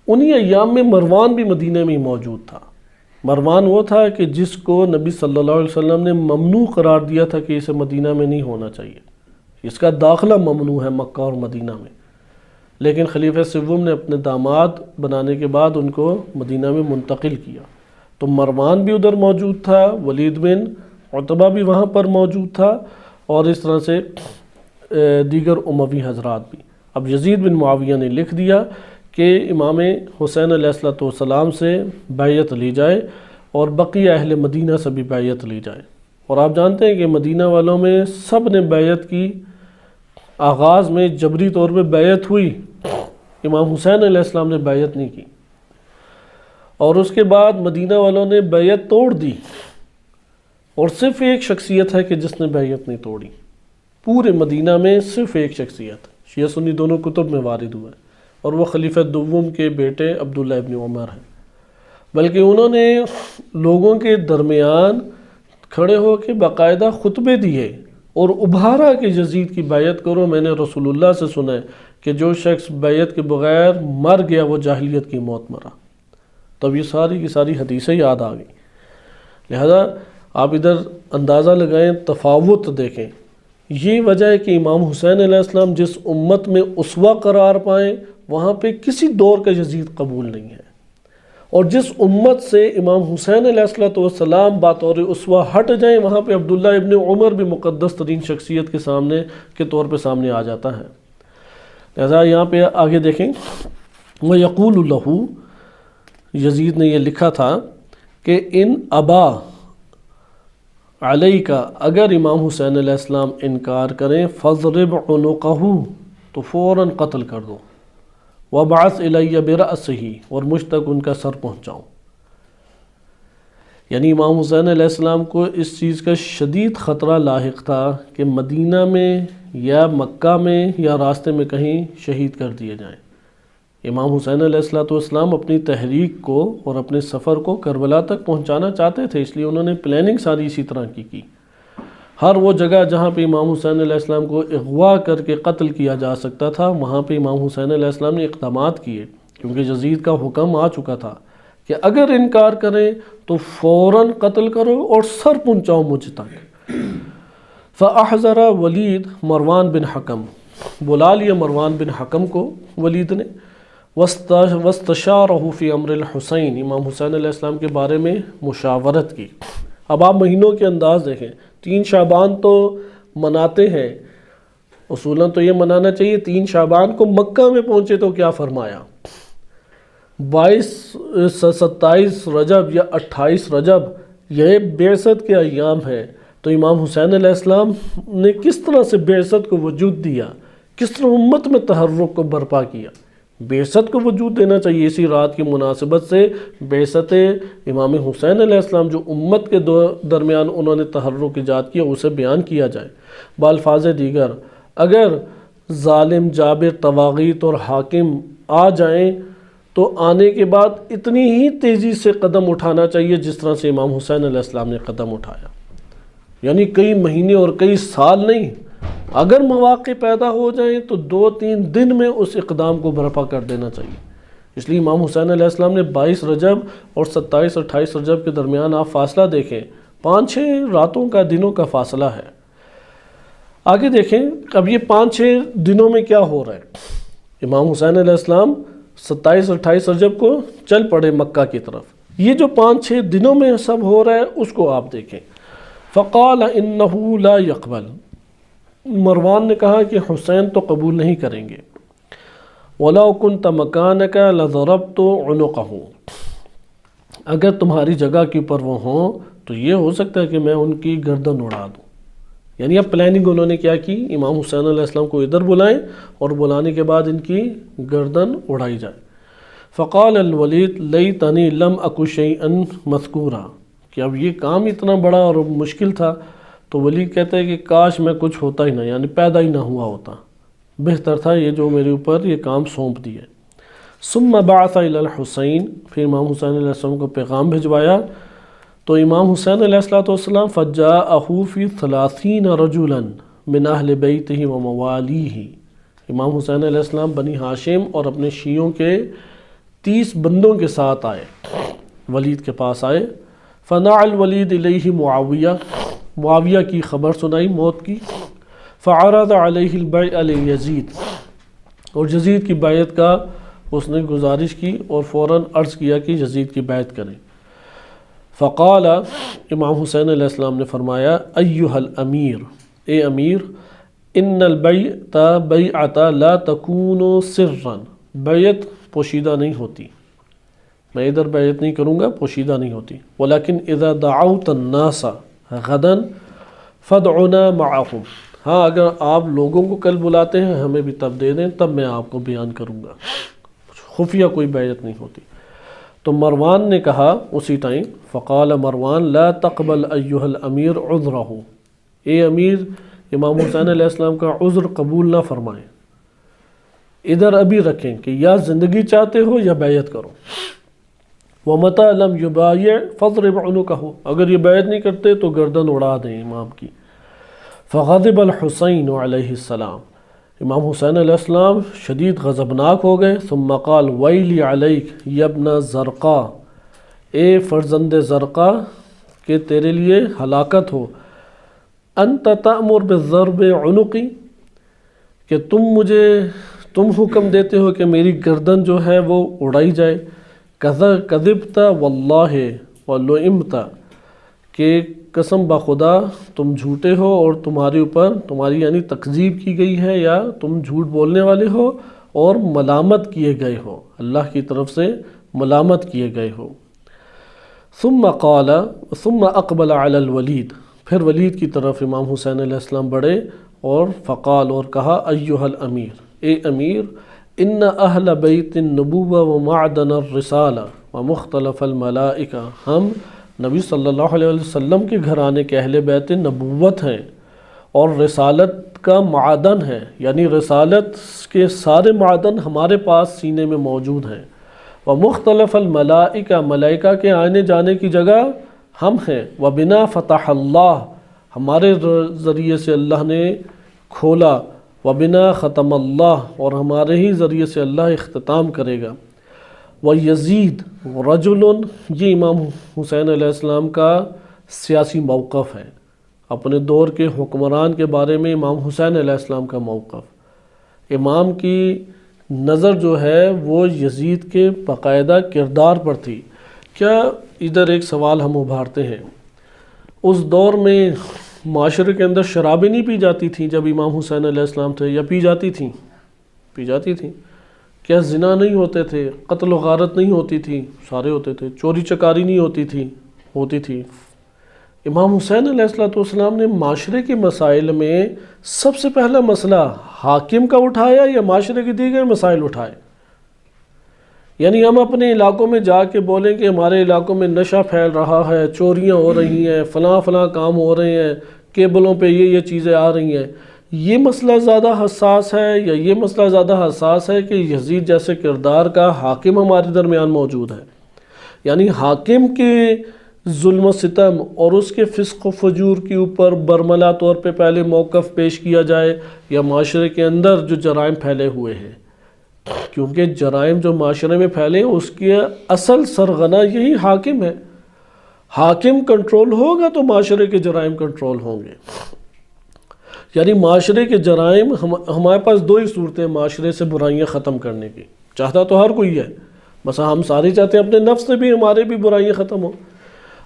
A: انہی ایام میں مروان بھی مدینہ میں موجود تھا۔ مروان وہ تھا کہ جس کو نبی صلی اللہ علیہ وسلم نے ممنوع قرار دیا تھا کہ اسے مدینہ میں نہیں ہونا چاہیے، اس کا داخلہ ممنوع ہے مکہ اور مدینہ میں، لیکن خلیفہ سوم نے اپنے داماد بنانے کے بعد ان کو مدینہ میں منتقل کیا، تو مروان بھی ادھر موجود تھا، ولید بن عتبہ بھی وہاں پر موجود تھا، اور اس طرح سے دیگر اموی حضرات بھی۔ اب یزید بن معاویہ نے لکھ دیا کہ امام حسین علیہ السلام سے بیعت لی جائے، اور بقیہ اہل مدینہ سے بھی بیعت لی جائے۔ اور آپ جانتے ہیں کہ مدینہ والوں میں سب نے بیعت کی، آغاز میں جبری طور پہ بیعت ہوئی، امام حسین علیہ السلام نے بیعت نہیں کی، اور اس کے بعد مدینہ والوں نے بیعت توڑ دی، اور صرف ایک شخصیت ہے کہ جس نے بیعت نہیں توڑی، پورے مدینہ میں صرف ایک شخصیت، شیعہ سنی دونوں کتب میں وارد ہوا ہے، اور وہ خلیفہ دوم کے بیٹے عبداللہ ابن عمر ہیں۔ بلکہ انہوں نے لوگوں کے درمیان کھڑے ہو کے باقاعدہ خطبے دیے اور ابھارا کہ یزید کی بیعت کرو، میں نے رسول اللہ سے سنا ہے کہ جو شخص بیعت کے بغیر مر گیا وہ جاہلیت کی موت مرا۔ تب یہ ساری کی ساری حدیثیں یاد آ گئیں۔ لہذا آپ ادھر اندازہ لگائیں، تفاوت دیکھیں۔ یہ وجہ ہے کہ امام حسین علیہ السلام جس امت میں اسوہ قرار پائیں، وہاں پہ کسی دور کا یزید قبول نہیں ہے، اور جس امت سے امام حسین علیہ السلام بطور اسوہ ہٹ جائیں، وہاں پہ عبداللہ ابن عمر بھی مقدس ترین شخصیت کے سامنے کے طور پہ سامنے آ جاتا ہے۔ لہذا یہاں پہ آگے دیکھیں، وَيَقُولُ لَهُ، یزید نے یہ لکھا تھا کہ ان ابا علیہ کا، اگر امام حسین علیہ السلام انکار کریں، فَضْرِبْ عُنُقَهُ، تو فوراً قتل کر دو، وَبْعَثْ إِلَيَّ بِرَأْسِهِ، اور مجھ تک ان کا سر پہنچاؤ۔ یعنی امام حسین علیہ السلام کو اس چیز کا شدید خطرہ لاحق تھا کہ مدینہ میں یا مکہ میں یا راستے میں کہیں شہید کر دیے جائیں۔ امام حسین علیہ السلام اپنی تحریک کو اور اپنے سفر کو کربلا تک پہنچانا چاہتے تھے، اس لیے انہوں نے پلاننگ ساری اسی طرح کی۔ ہر وہ جگہ جہاں پہ امام حسین علیہ السلام کو اغوا کر کے قتل کیا جا سکتا تھا وہاں پہ امام حسین علیہ السلام نے اقدامات کیے، کیونکہ یزید کا حکم آ چکا تھا کہ اگر انکار کریں تو فوراً قتل کرو اور سر پہنچاؤ مجھ تک۔ فاحذر ولید مروان بن حکم، بلا لیا مروان بن حکم کو ولید نے، واستشارہ فی امر الحسین، امام حسین علیہ السلام کے بارے میں مشاورت کی۔ اب آپ مہینوں کے انداز دیکھیں، 3 شعبان تو مناتے ہیں، اصولاً تو یہ منانا چاہیے 3 شعبان کو مکہ میں پہنچے تو کیا فرمایا، 27 رجب یا 28 رجب یہ بعثت کے ایام ہے، تو امام حسین علیہ السلام نے کس طرح سے بعثت کو وجود دیا، کس طرح امت میں تحرک کو برپا کیا۔ بعثت کو وجود دینا چاہیے، اسی رات کی مناسبت سے بعثت امام حسین علیہ السلام جو امت کے درمیان انہوں نے تحرک ایجاد کیا اسے بیان کیا جائے۔ بالفاظ دیگر اگر ظالم جابر طواغیت اور حاکم آ جائیں تو آنے کے بعد اتنی ہی تیزی سے قدم اٹھانا چاہیے جس طرح سے امام حسین علیہ السلام نے قدم اٹھایا، یعنی کئی مہینے اور کئی سال نہیں، اگر مواقع پیدا ہو جائیں تو 2-3 دن میں اس اقدام کو برپا کر دینا چاہیے۔ اس لیے امام حسین علیہ السلام نے 22 رجب اور 27-28 رجب کے درمیان آپ فاصلہ دیکھیں، 5-6 راتوں کا دنوں کا فاصلہ ہے۔ آگے دیکھیں اب یہ 5-6 دنوں میں کیا ہو رہا ہے، امام حسین علیہ السلام 27-28 رجب کو چل پڑے مکہ کی طرف، یہ جو 5-6 دنوں میں سب ہو رہا ہے اس کو آپ دیکھیں۔ فقال انه لا يقبل، مروان نے کہا کہ حسین تو قبول نہیں کریں گے، وَلَوْ كُنْتَ مَكَانَكَ لَضَرَبْتُ عُنُقَهُ، اگر تمہاری جگہ کے اوپر وہ ہوں تو یہ ہو سکتا ہے کہ میں ان کی گردن اڑا دوں۔ یعنی اب پلاننگ انہوں نے کیا کی، امام حسین علیہ السلام کو ادھر بلائیں اور بلانے کے بعد ان کی گردن اڑائی جائے۔ فقال الولید لیتنی لم اکو شیئا مذکورا، کہ اب یہ کام اتنا بڑا اور مشکل تھا تو ولید کہتا ہے کہ کاش میں کچھ ہوتا ہی نہ، یعنی پیدا ہی نہ ہوا ہوتا، بہتر تھا یہ جو میرے اوپر یہ کام سونپ دیا۔ ثم بعث الی الحسین، پھر امام حسین علیہ السلام کو پیغام بھجوایا، تو امام حسین علیہ السلام فجاءہ فی 30 رجلا من اہل بیتہ و موالیہ، امام حسین علیہ السلام بنی ہاشم اور اپنے شیعوں کے 30 بندوں کے ساتھ آئے، ولید کے پاس آئے۔ فنع الولید الیہ معاویہ، معاویہ کی خبر سنائی موت کی۔ فعرض علیہ البیع لیزید، اور یزید کی بیعت کا اس نے گزارش کی اور فوراً عرض کیا کہ یزید کی بیعت کریں۔ فقال، امام حسین علیہ السلام نے فرمایا، ایہا الامیر، اے امیر، ان البیعۃ بیعۃ لا تکون سرا، بیعت پوشیدہ نہیں ہوتی، میں ادھر بیعت نہیں کروں گا، پوشیدہ نہیں ہوتی، ولیکن اذا دعوت الناس غدا فادعنا معهم، ہاں اگر آپ لوگوں کو کل بلاتے ہیں ہمیں بھی تب دے دیں، تب میں آپ کو بیان کروں گا، خفیہ کوئی بیعت نہیں ہوتی۔ تو مروان نے کہا اسی ٹائم، فقال مروان لا تقبل ایہا الامیر عذرہ، اے امیر امام حسین علیہ السلام کا عذر قبول نہ فرمائیں، ادھر ابھی رکھیں کہ یا زندگی چاہتے ہو یا بیعت کرو۔ وَمَتَى لَمْ يُبَايِعْ فَاضْرِبْ عُنُقَهُ، اگر یہ بیعت نہیں کرتے تو گردن اڑا دیں امام کی۔ فغضب الحسین علیہ السلام، امام حسین علیہ السلام شدید غضبناک ہو گئے۔ ثم قال ویلی علیک یا ابن زرقا، اے فرزند زرقا کہ تیرے لیے ہلاکت ہو، انت تأمر بالضرب عنقی، کہ تم حکم دیتے ہو کہ میری گردن جو ہے وہ اڑائی جائے۔ کذبت واللہ ولئمت، کہ قسم بخدا تم جھوٹے ہو اور تمہارے اوپر تمہاری یعنی تکذیب کی گئی ہے، یا تم جھوٹ بولنے والے ہو اور ملامت کیے گئے ہو، اللہ کی طرف سے ملامت کیے گئے ہو۔ ثم قال، ثم اقبل علی الولید، پھر ولید کی طرف امام حسین علیہ السلام بڑھے اور فقال، اور کہا، ایہا الامیر، اے امیر، ان اہل بیت النبوہ و معدن الرسالہ و مختلف الملائکہ، ہم نبی صلی اللہ علیہ وسلم کے گھرانے کے اہل بیت نبوت ہیں اور رسالت کا معدن ہے، یعنی رسالت کے سارے معدن ہمارے پاس سینے میں موجود ہیں۔ ومختلف الملائکہ، ملائکہ کے آنے جانے کی جگہ ہم ہیں۔ وبنا فتح اللہ، ہمارے ذریعے سے اللہ نے کھولا، وبنا ختم اللہ، اور ہمارے ہی ذریعے سے اللہ اختتام کرے گا۔ وَيَزِيد رَجُلٌ، یہ امام حسین علیہ السلام کا سیاسی موقف ہے، اپنے دور کے حکمران کے بارے میں امام حسین علیہ السلام کا موقف۔ امام کی نظر جو ہے وہ یزید کے باقاعدہ کردار پر تھی۔ کیا ادھر ایک سوال ہم ابھارتے ہیں، اس دور میں معاشرے کے اندر شرابیں نہیں پی جاتی تھیں جب امام حسین علیہ السلام تھے، یا پی جاتی تھیں؟ پی جاتی تھیں۔ کیا زنا نہیں ہوتے تھے؟ قتل و غارت نہیں ہوتی تھی؟ سارے ہوتے تھے۔ چوری چکاری نہیں ہوتی تھی؟ امام حسین علیہ السلام نے معاشرے کے مسائل میں سب سے پہلا مسئلہ حاکم کا اٹھایا یا معاشرے کے دیگر مسائل اٹھائے؟ یعنی ہم اپنے علاقوں میں جا کے بولیں کہ ہمارے علاقوں میں نشہ پھیل رہا ہے، چوریاں ہو رہی ہیں، فلاں کام ہو رہے ہیں، کیبلوں پہ یہ چیزیں آ رہی ہیں، یہ مسئلہ زیادہ حساس ہے یا یہ مسئلہ زیادہ حساس ہے کہ یزید جیسے کردار کا حاکم ہمارے درمیان موجود ہے؟ یعنی حاکم کے ظلم و ستم اور اس کے فسق و فجور کے اوپر برملا طور پہ پہلے موقف پیش کیا جائے، یا معاشرے کے اندر جو جرائم پھیلے ہوئے ہیں؟ کیونکہ جرائم جو معاشرے میں پھیلے اس کے اصل سرغنہ یہی حاکم ہے۔ حاکم کنٹرول ہوگا تو معاشرے کے جرائم کنٹرول ہوں گے۔ یعنی معاشرے کے جرائم، ہمارے پاس دو ہی صورتیں معاشرے سے برائیاں ختم کرنے کی، چاہتا تو ہر کوئی ہے، بس ہم سارے چاہتے ہیں اپنے نفس سے بھی ہمارے بھی برائیاں ختم ہوں۔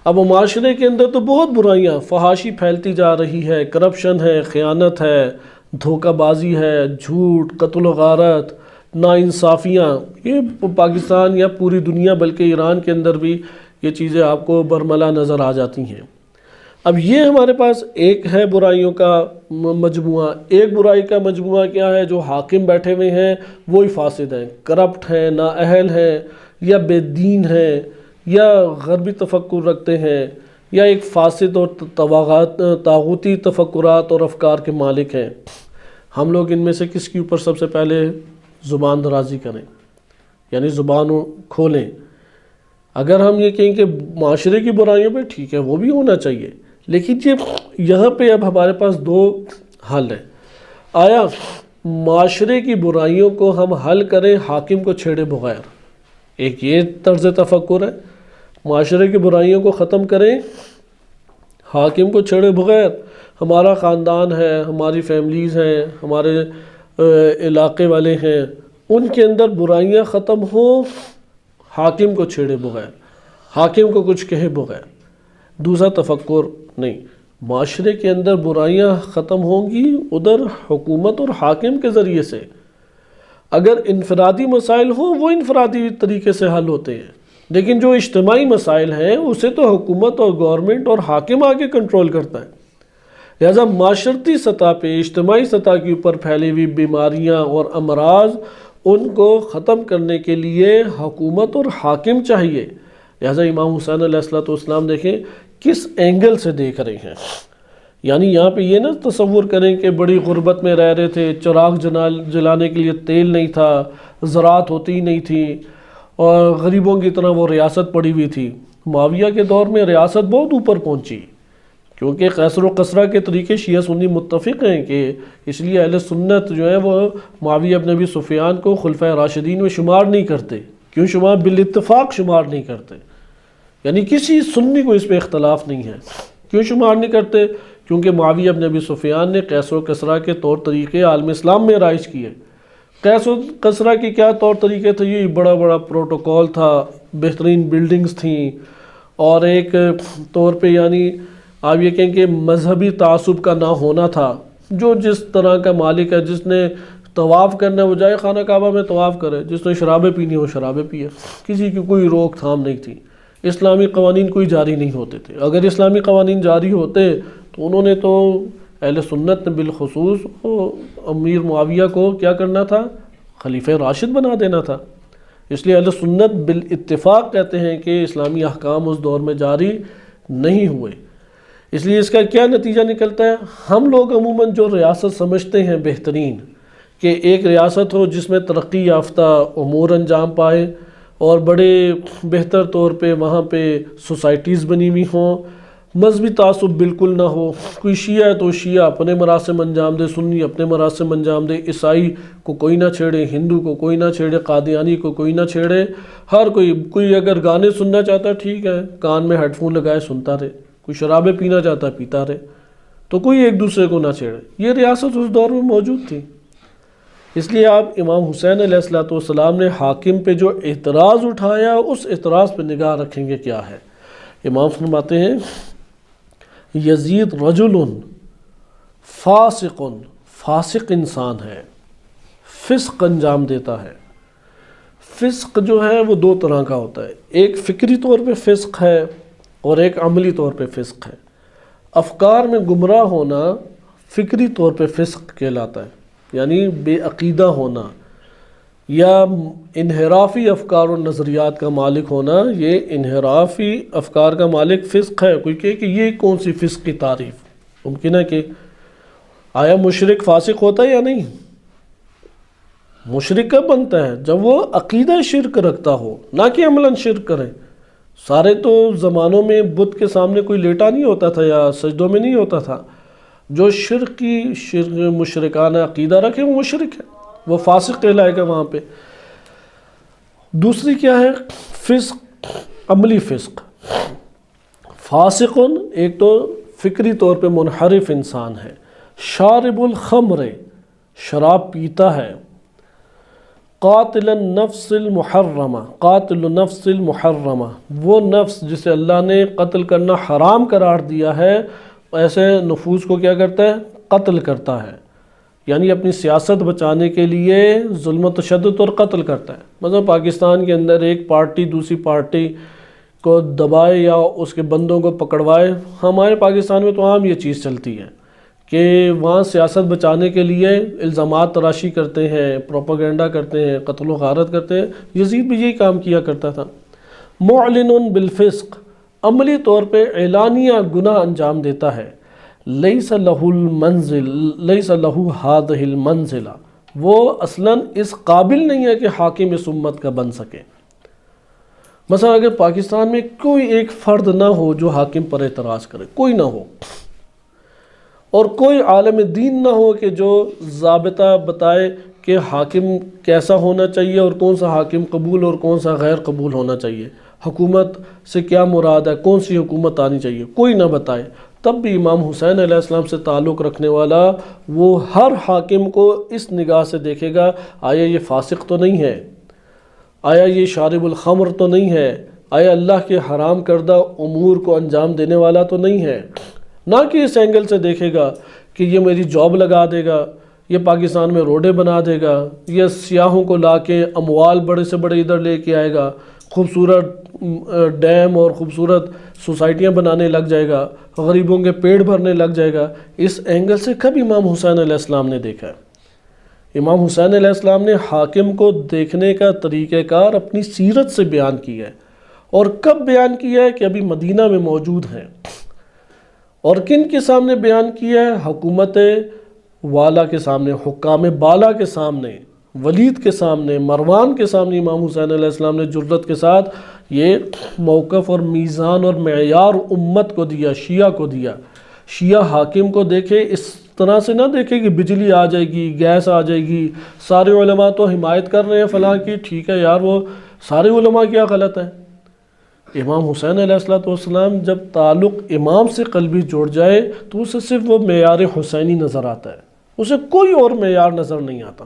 A: اب معاشرے کے اندر تو بہت برائیاں، فحاشی پھیلتی جا رہی ہے، کرپشن ہے، خیانت ہے، دھوکہ بازی ہے، جھوٹ، قتل و غارت، ناانصافیاں، یہ پاکستان یا پوری دنیا بلکہ ایران کے اندر بھی یہ چیزیں آپ کو برملا نظر آ جاتی ہیں۔ اب یہ ہمارے پاس ایک ہے برائیوں کا مجموعہ۔ ایک برائی کا مجموعہ کیا ہے؟ جو حاکم بیٹھے ہوئے ہیں وہی فاسد ہیں، کرپٹ ہیں، نااہل ہیں، یا بے دین ہیں، یا غربی تفکر رکھتے ہیں، یا ایک فاسد اور طاغوتی تفکرات اور افکار کے مالک ہیں۔ ہم لوگ ان میں سے کس کے اوپر سب سے پہلے زبان درازی کریں، یعنی زبان کھولیں؟ اگر ہم یہ کہیں کہ معاشرے کی برائیوں پہ ٹھیک ہے وہ بھی ہونا چاہیے، لیکن یہاں پہ اب ہمارے پاس دو حل ہیں۔ آیا معاشرے کی برائیوں کو ہم حل کریں حاکم کو چھیڑے بغیر؟ ایک یہ طرز تفکر ہے، معاشرے کی برائیوں کو ختم کریں حاکم کو چھیڑے بغیر۔ ہمارا خاندان ہے، ہماری فیملیز ہیں، ہمارے علاقے والے ہیں، ان کے اندر برائیاں ختم ہوں حاکم کو چھیڑے بغیر، حاکم کو کچھ کہے بغیر۔ دوسرا تفکر نہیں، معاشرے کے اندر برائیاں ختم ہوں گی ادھر حکومت اور حاکم کے ذریعے سے۔ اگر انفرادی مسائل ہوں وہ انفرادی طریقے سے حل ہوتے ہیں، لیکن جو اجتماعی مسائل ہیں اسے تو حکومت اور گورنمنٹ اور حاکم آگے کنٹرول کرتا ہے۔ لہذا معاشرتی سطح پہ، اجتماعی سطح کے اوپر پھیلی ہوئی بیماریاں اور امراض، ان کو ختم کرنے کے لیے حکومت اور حاکم چاہیے۔ لہذا امام حسین علیہ السلام دیکھیں کس اینگل سے دیکھ رہے ہیں۔ یعنی یہاں پہ یہ نہ تصور کریں کہ بڑی غربت میں رہ رہے تھے، چراغ جلانے کے لیے تیل نہیں تھا، زراعت ہوتی ہی نہیں تھی، اور غریبوں کی طرح وہ ریاست پڑی ہوئی تھی۔ معاویہ کے دور میں ریاست بہت اوپر پہنچی، کیونکہ قیصر و کسریٰ کے طریقے شیعہ سنی متفق ہیں، کہ اس لیے اہل سنت جو ہے وہ معاویہ بن ابی سفیان کو خلفۂ راشدین میں شمار نہیں کرتے۔ کیوں شمار؟ بالاتفاق شمار نہیں کرتے، یعنی کسی سنی کو اس پہ اختلاف نہیں ہے۔ کیوں شمار نہیں کرتے؟ کیونکہ معاویہ بن ابی سفیان نے قیصر و کسریٰ کے طور طریقے عالم اسلام میں رائج کیے۔ قیصر و کسریٰ کے کیا طور طریقے تھے؟ یہ بڑا بڑا پروٹوکول تھا، بہترین بلڈنگز تھیں، اور ایک طور پہ یعنی آپ یہ کہیں کہ مذہبی تعصب کا نہ ہونا تھا۔ جو جس طرح کا مالک ہے، جس نے طواف کرنا ہے وہ جائے خانہ کعبہ میں طواف کرے، جس نے شرابیں پینی وہ شرابیں پیے، کسی کی کوئی روک تھام نہیں تھی۔ اسلامی قوانین کوئی جاری نہیں ہوتے تھے۔ اگر اسلامی قوانین جاری ہوتے تو انہوں نے تو اہل سنت نے بالخصوص امیر معاویہ کو کیا کرنا تھا؟ خلیفہ راشد بنا دینا تھا۔ اس لیے اہل سنت بالاتفاق کہتے ہیں کہ اسلامی احکام اس دور میں جاری نہیں ہوئے۔ اس لیے اس کا کیا نتیجہ نکلتا ہے؟ ہم لوگ عموماً جو ریاست سمجھتے ہیں بہترین، کہ ایک ریاست ہو جس میں ترقی یافتہ امور انجام پائے اور بڑے بہتر طور پہ وہاں پہ سوسائٹیز بنی ہوئی ہوں، مذہبی تعصب بالکل نہ ہو، کوئی شیعہ ہے تو شیعہ اپنے مراسم انجام دے، سنی اپنے مراسم انجام دے، عیسائی کو کوئی نہ چھیڑے، ہندو کو کوئی نہ چھیڑے، قادیانی کو کوئی نہ چھیڑے، ہر کوئی اگر گانے سننا چاہتا ہے ٹھیک ہے، کان میں ہیڈ فون لگائے سنتا رہے، کوئی شرابیں پینا چاہتا ہے پیتا رہے، تو کوئی ایک دوسرے کو نہ چھیڑے۔ یہ ریاست اس دور میں موجود تھی، اس لیے آپ امام حسین علیہ السلام نے حاکم پہ جو اعتراض اٹھایا اس اعتراض پہ نگاہ رکھیں گے کیا ہے۔ امام فرماتے ہیں یزید رجل فاسق، فاسق انسان ہے، فسق انجام دیتا ہے۔ فسق جو ہے وہ دو طرح کا ہوتا ہے، ایک فکری طور پہ فسق ہے اور ایک عملی طور پہ فسق ہے۔ افکار میں گمراہ ہونا فکری طور پہ فسق کہلاتا ہے، یعنی بے عقیدہ ہونا یا انحرافی افکار و نظریات کا مالک ہونا، یہ انحرافی افکار کا مالک فسق ہے۔ کوئی کہے کہ یہ کون سی فسق کی تعریف؟ ممکن ہے کہ آیا مشرک فاسق ہوتا ہے یا نہیں؟ مشرک کب بنتا ہے؟ جب وہ عقیدہ شرک رکھتا ہو، نہ کہ عملاً شرک کرے۔ سارے تو زمانوں میں بت کے سامنے کوئی لیٹا نہیں ہوتا تھا یا سجدوں میں نہیں ہوتا تھا۔ جو شرک مشرکانہ عقیدہ رکھے وہ مشرک ہے، وہ فاسق کہلائے گا وہاں پہ۔ دوسری کیا ہے؟ فسق، عملی فسق۔ فاسق ایک تو فکری طور پہ منحرف انسان ہے، شارب الخمر، شراب پیتا ہے، قاتل النفس المحرمہ، قاتل النفس المحرمہ، وہ نفس جسے اللہ نے قتل کرنا حرام قرار دیا ہے، ایسے نفوس کو کیا کرتا ہے؟ قتل کرتا ہے، یعنی اپنی سیاست بچانے کے لیے ظلم و تشدد اور قتل کرتا ہے۔ مثلا پاکستان کے اندر ایک پارٹی دوسری پارٹی کو دبائے یا اس کے بندوں کو پکڑوائے، ہمارے پاکستان میں تو عام یہ چیز چلتی ہے کہ وہاں سیاست بچانے کے لیے الزامات تراشی کرتے ہیں، پروپیگنڈا کرتے ہیں، قتل و غارت کرتے ہیں۔ یزید بھی یہی کام کیا کرتا تھا۔ معلن بالفسق، عملی طور پہ اعلانیہ گناہ انجام دیتا ہے۔ لیس لہ المنزل، لیس لہ ہذہ المنزلہ، وہ اصلاً اس قابل نہیں ہے کہ حاکم اس امت کا بن سکے۔ مثلا اگر پاکستان میں کوئی ایک فرد نہ ہو جو حاکم پر اعتراض کرے، کوئی نہ ہو، اور کوئی عالم دین نہ ہو کہ جو ضابطہ بتائے کہ حاکم کیسا ہونا چاہیے اور کون سا حاکم قبول اور کون سا غیر قبول ہونا چاہیے، حکومت سے کیا مراد ہے، کون سی حکومت آنی چاہیے، کوئی نہ بتائے، تب بھی امام حسین علیہ السلام سے تعلق رکھنے والا وہ ہر حاکم کو اس نگاہ سے دیکھے گا، آیا یہ فاسق تو نہیں ہے، آیا یہ شارب الخمر تو نہیں ہے، آیا اللہ کے حرام کردہ امور کو انجام دینے والا تو نہیں ہے۔ نہ کہ اس اینگل سے دیکھے گا کہ یہ میری جاب لگا دے گا، یہ پاکستان میں روڈیں بنا دے گا، یہ سیاحوں کو لا کے اموال بڑے سے بڑے ادھر لے کے آئے گا، خوبصورت ڈیم اور خوبصورت سوسائٹیاں بنانے لگ جائے گا، غریبوں کے پیٹ بھرنے لگ جائے گا۔ اس اینگل سے کب امام حسین علیہ السلام نے دیکھا ہے؟ امام حسین علیہ السلام نے حاکم کو دیکھنے کا طریقہ کار اپنی سیرت سے بیان کیا ہے، اور کب بیان کیا ہے؟ کہ ابھی مدینہ میں موجود ہیں۔ اور کن کے سامنے بیان کیا ہے؟ حکومت والا کے سامنے، حکام بالا کے سامنے، ولید کے سامنے، مروان کے سامنے امام حسین علیہ السلام نے جرت کے ساتھ یہ موقف اور میزان اور معیار امت کو دیا، شیعہ کو دیا۔ شیعہ حاکم کو دیکھے اس طرح سے نہ دیکھے کہ بجلی آ جائے گی، گیس آ جائے گی، سارے علماء تو حمایت کر رہے ہیں فلاں کی، ٹھیک ہے یار، وہ سارے علماء کیا غلط ہے۔ امام حسین علیہ السلام جب تعلق امام سے قلبی جوڑ جائے تو اسے صرف وہ معیار حسینی نظر آتا ہے، اسے کوئی اور معیار نظر نہیں آتا۔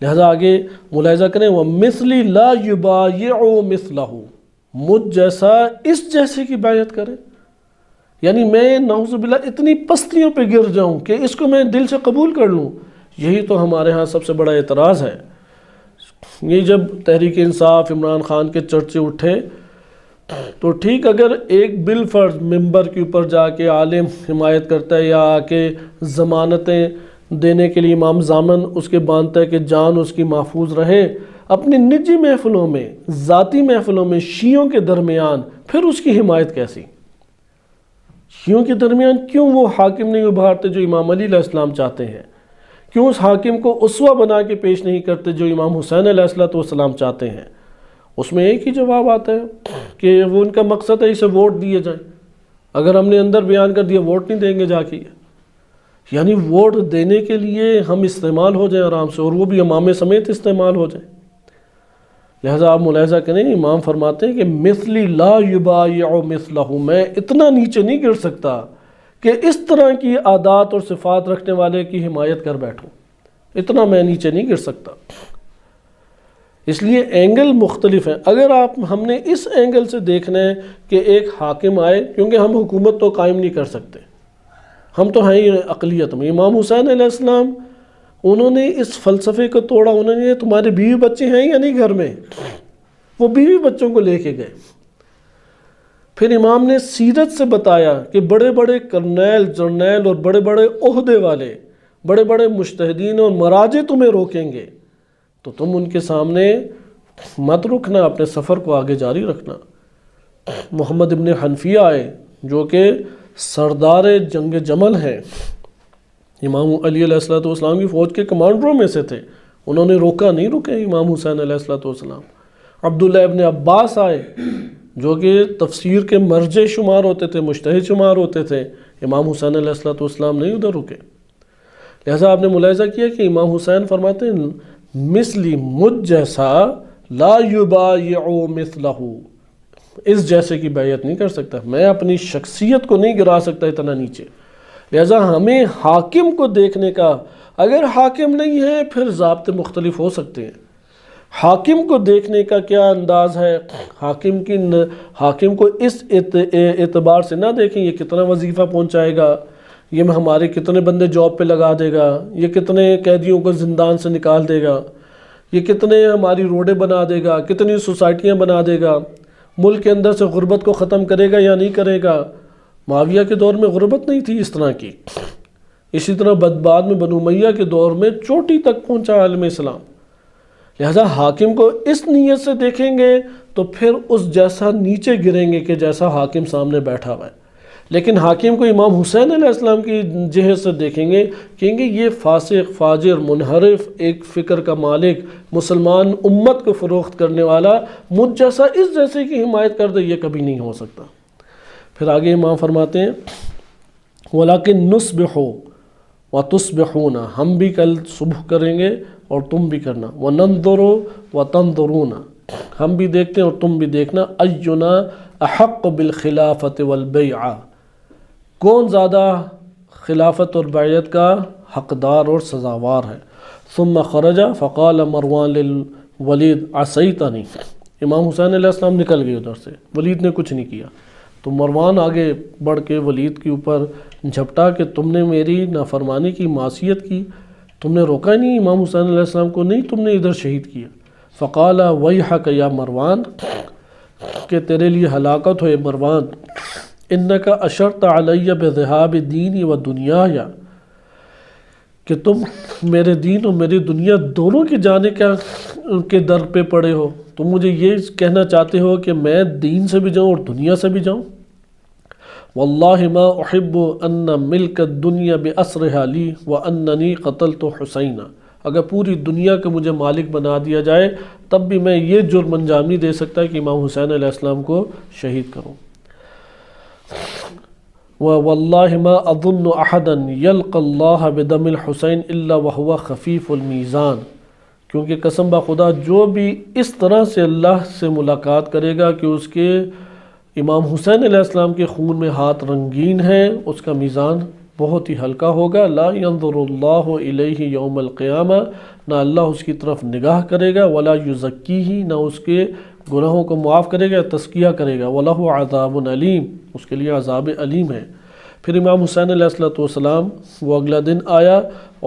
A: لہذا آگے ملاحظہ کریں، وَمِثْلِ لَا يُبَايِعُ مِثْلَهُ، مجھ جیسا اس جیسے کی بیعت کرے، یعنی میں نعوذ باللہ اتنی پستیوں پہ گر جاؤں کہ اس کو میں دل سے قبول کر لوں۔ یہی تو ہمارے ہاں سب سے بڑا اعتراض ہے۔ یہ جب تحریک انصاف عمران خان کے چرچے اٹھے تو ٹھیک، اگر ایک بالفرض ممبر کے اوپر جا کے عالم حمایت کرتا ہے یا آ کے ضمانتیں دینے کے لیے امام ضامن اس کے باندھتا ہے کہ جان اس کی محفوظ رہے، اپنی نجی محفلوں میں، ذاتی محفلوں میں شیعوں کے درمیان پھر اس کی حمایت کیسی؟ شیعوں کے درمیان کیوں وہ حاکم نہیں ابھارتے جو امام علی علیہ السلام چاہتے ہیں؟ کیوں اس حاکم کو اسوہ بنا کے پیش نہیں کرتے جو امام حسین علیہ السلام چاہتے ہیں؟ اس میں ایک ہی جواب آتا ہے کہ وہ ان کا مقصد ہے اسے ووٹ دیے جائیں۔ اگر ہم نے اندر بیان کر دیا ووٹ نہیں دیں گے جا کے، یعنی ووٹ دینے کے لیے ہم استعمال ہو جائیں آرام سے، اور وہ بھی امام سمیت استعمال ہو جائیں۔ لہذا آپ ملاحظہ کریں، امام فرماتے ہیں کہ مثلی لا یبایع مثلہ، میں اتنا نیچے نہیں گر سکتا کہ اس طرح کی عادات اور صفات رکھنے والے کی حمایت کر بیٹھوں، اتنا میں نیچے نہیں گر سکتا۔ اس لیے اینگل مختلف ہیں۔ اگر ہم نے اس اینگل سے دیکھنا ہے کہ ایک حاکم آئے، کیونکہ ہم حکومت تو قائم نہیں کر سکتے، ہم تو ہیں ہی اقلیت میں۔ امام حسین علیہ السلام انہوں نے اس فلسفے کو توڑا، انہوں نے تمہارے بیوی بچے ہیں یا نہیں گھر میں، وہ بیوی بچوں کو لے کے گئے۔ پھر امام نے سیرت سے بتایا کہ بڑے بڑے کرنیل جرنیل اور بڑے بڑے عہدے والے، بڑے بڑے مجتہدین اور مراجع تمہیں روکیں گے، تو تم ان کے سامنے مت رکنا، اپنے سفر کو آگے جاری رکھنا۔ محمد ابن حنفیہ آئے جو کہ سردار جنگ جمل ہیں، امام علی علیہ السلام کی فوج کے کمانڈروں میں سے تھے، انہوں نے روکا نہیں، رکے امام حسین علیہ السلام۔ عبداللہ ابن عباس آئے جو کہ تفسیر کے مرجع شمار ہوتے تھے، مجتہد شمار ہوتے تھے، امام حسین علیہ السلام نہیں ادھر رکے۔ لہذا آپ نے ملاحظہ کیا کہ امام حسین فرماتے ہیں مثلی، مجھ جیسا، لا یبایع مثلہ، اس جیسے کی بیعت نہیں کر سکتا، میں اپنی شخصیت کو نہیں گرا سکتا اتنا نیچے۔ لہذا ہمیں حاکم کو دیکھنے کا، اگر حاکم نہیں ہے پھر ضابطے مختلف ہو سکتے ہیں۔ حاکم کو دیکھنے کا کیا انداز ہے، حاکم کو اس اعتبار سے نہ دیکھیں یہ کتنا وظیفہ پہنچائے گا، یہ ہمارے کتنے بندے جاب پہ لگا دے گا، یہ کتنے قیدیوں کو زندان سے نکال دے گا، یہ کتنے ہماری روڈیں بنا دے گا، کتنی سوسائٹیاں بنا دے گا، ملک کے اندر سے غربت کو ختم کرے گا یا نہیں کرے گا۔ معاویہ کے دور میں غربت نہیں تھی اس طرح کی، اسی طرح بعد میں بنو امیہ کے دور میں چوٹی تک پہنچا عالم اسلام۔ لہذا حاکم کو اس نیت سے دیکھیں گے تو پھر اس جیسا نیچے گریں گے کہ جیسا حاکم سامنے بیٹھا ہوا ہے۔ لیکن حاکم کو امام حسین علیہ السلام کی جہت سے دیکھیں گے، کہیں گے یہ فاسق، فاجر، منحرف، ایک فکر کا مالک، مسلمان امت کو فروخت کرنے والا، مجھ جیسا اس جیسے کی حمایت کر دے، یہ کبھی نہیں ہو سکتا۔ پھر آگے امام فرماتے ہیں وَلَكِن نُصْبِحُ وَتُصْبِحُونَ، ہم بھی کل صبح کریں گے اور تم بھی کرنا، وَنَنظُرُ وَتَنظُرُونَ، ہم بھی دیکھتے ہیں اور تم بھی دیکھنا، أَيُّنَا أَحَقُّ بِالْخِلَافَةِ وَالْبَيْعَةِ، کون زیادہ خلافت اور بیعت کا حقدار اور سزاوار ہے۔ ثم خرج فقال مروان للولید عصیتنی، امام حسین علیہ السلام نکل گئے ادھر سے، ولید نے کچھ نہیں کیا، تو مروان آگے بڑھ کے ولید کے اوپر جھپٹا کہ تم نے میری نافرمانی کی، معصیت کی، تم نے روکا ہی نہیں امام حسین علیہ السلام کو، نہیں تم نے ادھر شہید کیا۔ فقال ویحک یا مروان، کہ تیرے لیے ہلاکت ہو اے مروان، انک اشرت علی بذہاب دینی و دنیایا، کہ تم میرے دین اور میری دنیا دونوں کی جانے کے در پہ پڑے ہو، تم مجھے یہ کہنا چاہتے ہو کہ میں دین سے بھی جاؤں اور دنیا سے بھی جاؤں۔ واللہ ما احب ان ملک الدنیا باسرها لی واننی قتلت حسینا، اگر پوری دنیا کو مجھے مالک بنا دیا جائے تب بھی میں یہ جرم انجام نہیں دے سکتا کہ امام حسین علیہ السلام کو شہید کروں۔ واللہ ما اظن احدا یلقى اللہ بدم الحسین الا وهو خفیف المیزان، کیونکہ قسم بخدا جو بھی اس طرح سے اللہ سے ملاقات کرے گا کہ اس کے امام حسین علیہ السلام کے خون میں ہاتھ رنگین ہے، اس کا میزان بہت ہی ہلکا ہوگا۔ لا ينظر اللہ الیہ یوم القیامہ، نہ اللہ اس کی طرف نگاہ کرے گا، ولا یزکیہ، نہ اس کے گناہوں کو معاف کرے گا، تزکیہ کرے گا، وَلَهُ عَذَابٌ علیم، اس کے لیے عذاب علیم ہے۔ پھر امام حسین علیہ السلام وہ اگلا دن آیا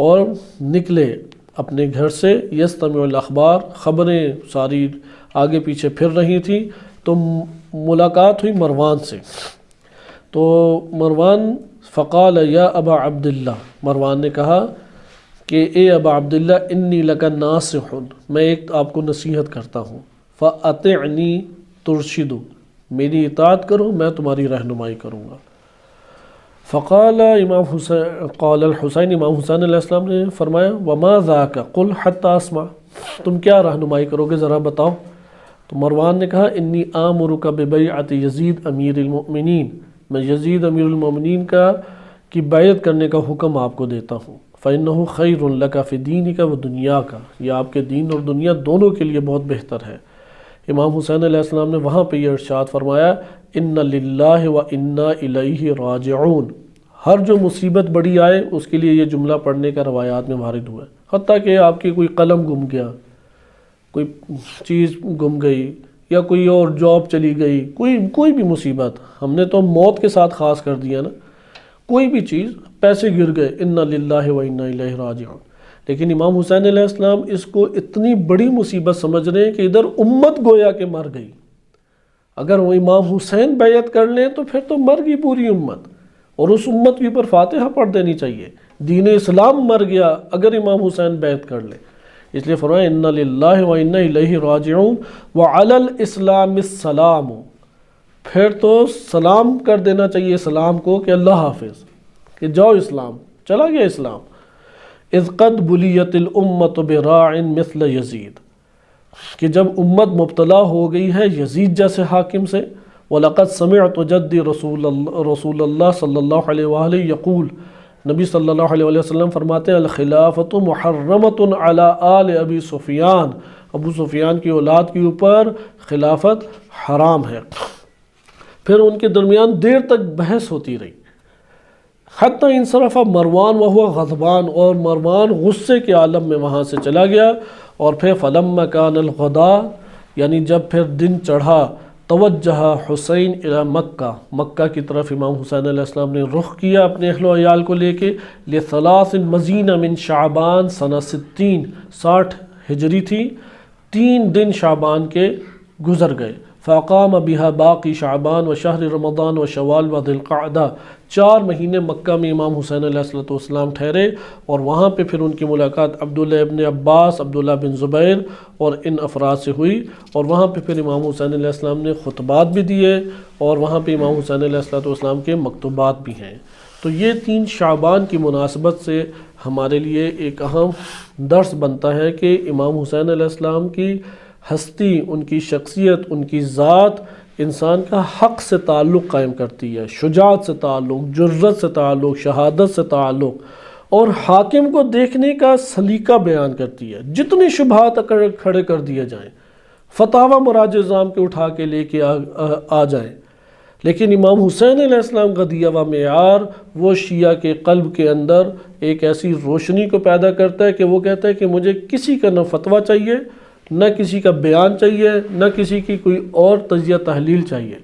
A: اور نکلے اپنے گھر سے، یستمع الاخبار، خبریں ساری آگے پیچھے پھر رہی تھیں، تو ملاقات ہوئی مروان سے، تو مروان فقال یا ابا عبداللہ، مروان نے کہا کہ اے ابا عبداللہ انی لک ناصح، میں ایک آپ کو نصیحت کرتا ہوں، فاطعنی ترشد، میری اطاعت کرو میں تمہاری رہنمائی کروں گا۔ فقال قال الحسین، امام حسین علیہ السلام نے فرمایا وما ذاک قل حتی اسمع، تم کیا رہنمائی کرو گے ذرا بتاؤ۔ تو مروان نے کہا انی آمرک ببیعت یزید امیر المؤمنین، میں یزید امیر المومنین کی بیعت کرنے کا حکم آپ کو دیتا ہوں۔ فَإِنَّهُ خَيْرٌ لَكَ فِي دِينِكَ وَدُنْيَاكَ، یہ آپ کے دین اور دنیا دونوں کے لیے بہت بہتر ہے۔ امام حسین علیہ السلام نے وہاں پہ یہ ارشاد فرمایا، اِنَّ لِلَّهِ وَإِنَّا إِلَيْهِ رَاجِعُونَ، ہر جو مصیبت بڑی آئے اس کے لیے یہ جملہ پڑھنے کا روایات میں وارد ہوا ہے۔ حتیٰ کہ آپ کی کوئی قلم گم گیا، کوئی چیز گم گئی، یا کوئی اور جاب چلی گئی، کوئی بھی مصیبت، ہم نے تو موت کے ساتھ خاص کر دیا نا، کوئی بھی چیز، پیسے گر گئے، اِنَّ لِلَّهِ وَإِنَّا إِلَيْهِ رَاجِعُونَ۔ لیکن امام حسین علیہ السلام اس کو اتنی بڑی مصیبت سمجھ رہے ہیں کہ ادھر امت گویا کہ مر گئی۔ اگر وہ امام حسین بیعت کر لیں تو پھر تو مر گئی پوری امت، اور اس امت کے اوپر فاتحہ پڑھ دینی چاہیے۔ دین اسلام مر گیا اگر امام حسین بیعت کر لیں۔ اس لیے فرمایا اِنَّ لِلَّهِ وَإِنَّا إِلَيْهِ رَاجِعُونَ وَعَلَى الْإِسْلَامِ السَّلَامُ، پھر تو سلام کر دینا چاہیے اسلام کو کہ اللہ حافظ، کہ جاؤ اسلام، چلا گیا اسلام۔ اذ قد بلیت الامت براع مثل یزید، کہ جب امت مبتلا ہو گئی ہے یزید جیسے حاکم سے۔ وَلَقَدْ سَمِعْتُ جَدِّ رسول اللہ صلی اللہ علیہ وآلہ یقول، نبی صلی اللہ علیہ وسلم فرماتے ہیں، الخلافۃ محرمۃ علی آل ابی سفیان، ابو سفیان کی اولاد کے اوپر خلافت حرام ہے۔ پھر ان کے درمیان دیر تک بحث ہوتی رہی، حتیٰ انصرف مروان وہو غضبان، اور مروان غصے کے عالم میں وہاں سے چلا گیا۔ اور پھر فلما کان الغدا، یعنی جب پھر دن چڑھا، توجہ حسین الی مکہ، مکہ کی طرف امام حسین علیہ السلام نے رخ کیا اپنے اہل و عیال کو لے کے، لثلاث مزین من شعبان سنہ 60 ہجری تھی، 3 دن شعبان کے گزر گئے۔ فاقام بها باقی شعبان و شہر رمضان و شوال و ذی القعدہ، 4 مہینے مکہ میں امام حسین علیہ السلام ٹھہرے، اور وہاں پہ پھر ان کی ملاقات عبداللہ ابن عباس، عبداللہ بن زبیر اور ان افراد سے ہوئی، اور وہاں پہ پھر امام حسین علیہ السلام نے خطبات بھی دیے، اور وہاں پہ امام حسین علیہ السلام کے مکتوبات بھی ہیں۔ تو یہ 3 شعبان کی مناسبت سے ہمارے لیے ایک اہم درس بنتا ہے کہ امام حسین علیہ السلام کی ہستی، ان کی شخصیت، ان کی ذات انسان کا حق سے تعلق قائم کرتی ہے، شجاعت سے تعلق، جرأت سے تعلق، شہادت سے تعلق، اور حاکم کو دیکھنے کا سلیقہ بیان کرتی ہے۔ جتنے شبہات کھڑے کر دیے جائیں، فتاوی مراجع نظام کے اٹھا کے لے کے آ جائیں، لیکن امام حسین علیہ السلام کا دیا ہوا معیار وہ شیعہ کے قلب کے اندر ایک ایسی روشنی کو پیدا کرتا ہے کہ وہ کہتا ہے کہ مجھے کسی کا نہ فتویٰ چاہیے، نہ کسی کا بیان چاہیے، نہ کسی کی کوئی اور تجزیہ تحلیل چاہیے۔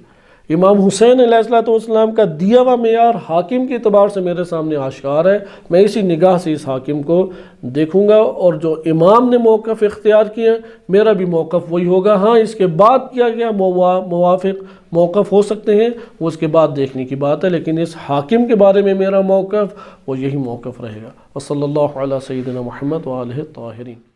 A: امام حسین علیہ السلام کا دیا ہوا معیار حاکم کے اعتبار سے میرے سامنے آشکار ہے، میں اسی نگاہ سے اس حاکم کو دیکھوں گا، اور جو امام نے موقف اختیار کیا میرا بھی موقف وہی ہوگا۔ ہاں، اس کے بعد کیا گیا موافق موقف ہو سکتے ہیں، وہ اس کے بعد دیکھنے کی بات ہے، لیکن اس حاکم کے بارے میں میرا موقف وہ یہی موقف رہے گا۔ وصلی اللہ علی سیدنا محمد وآلہ الطاہرین۔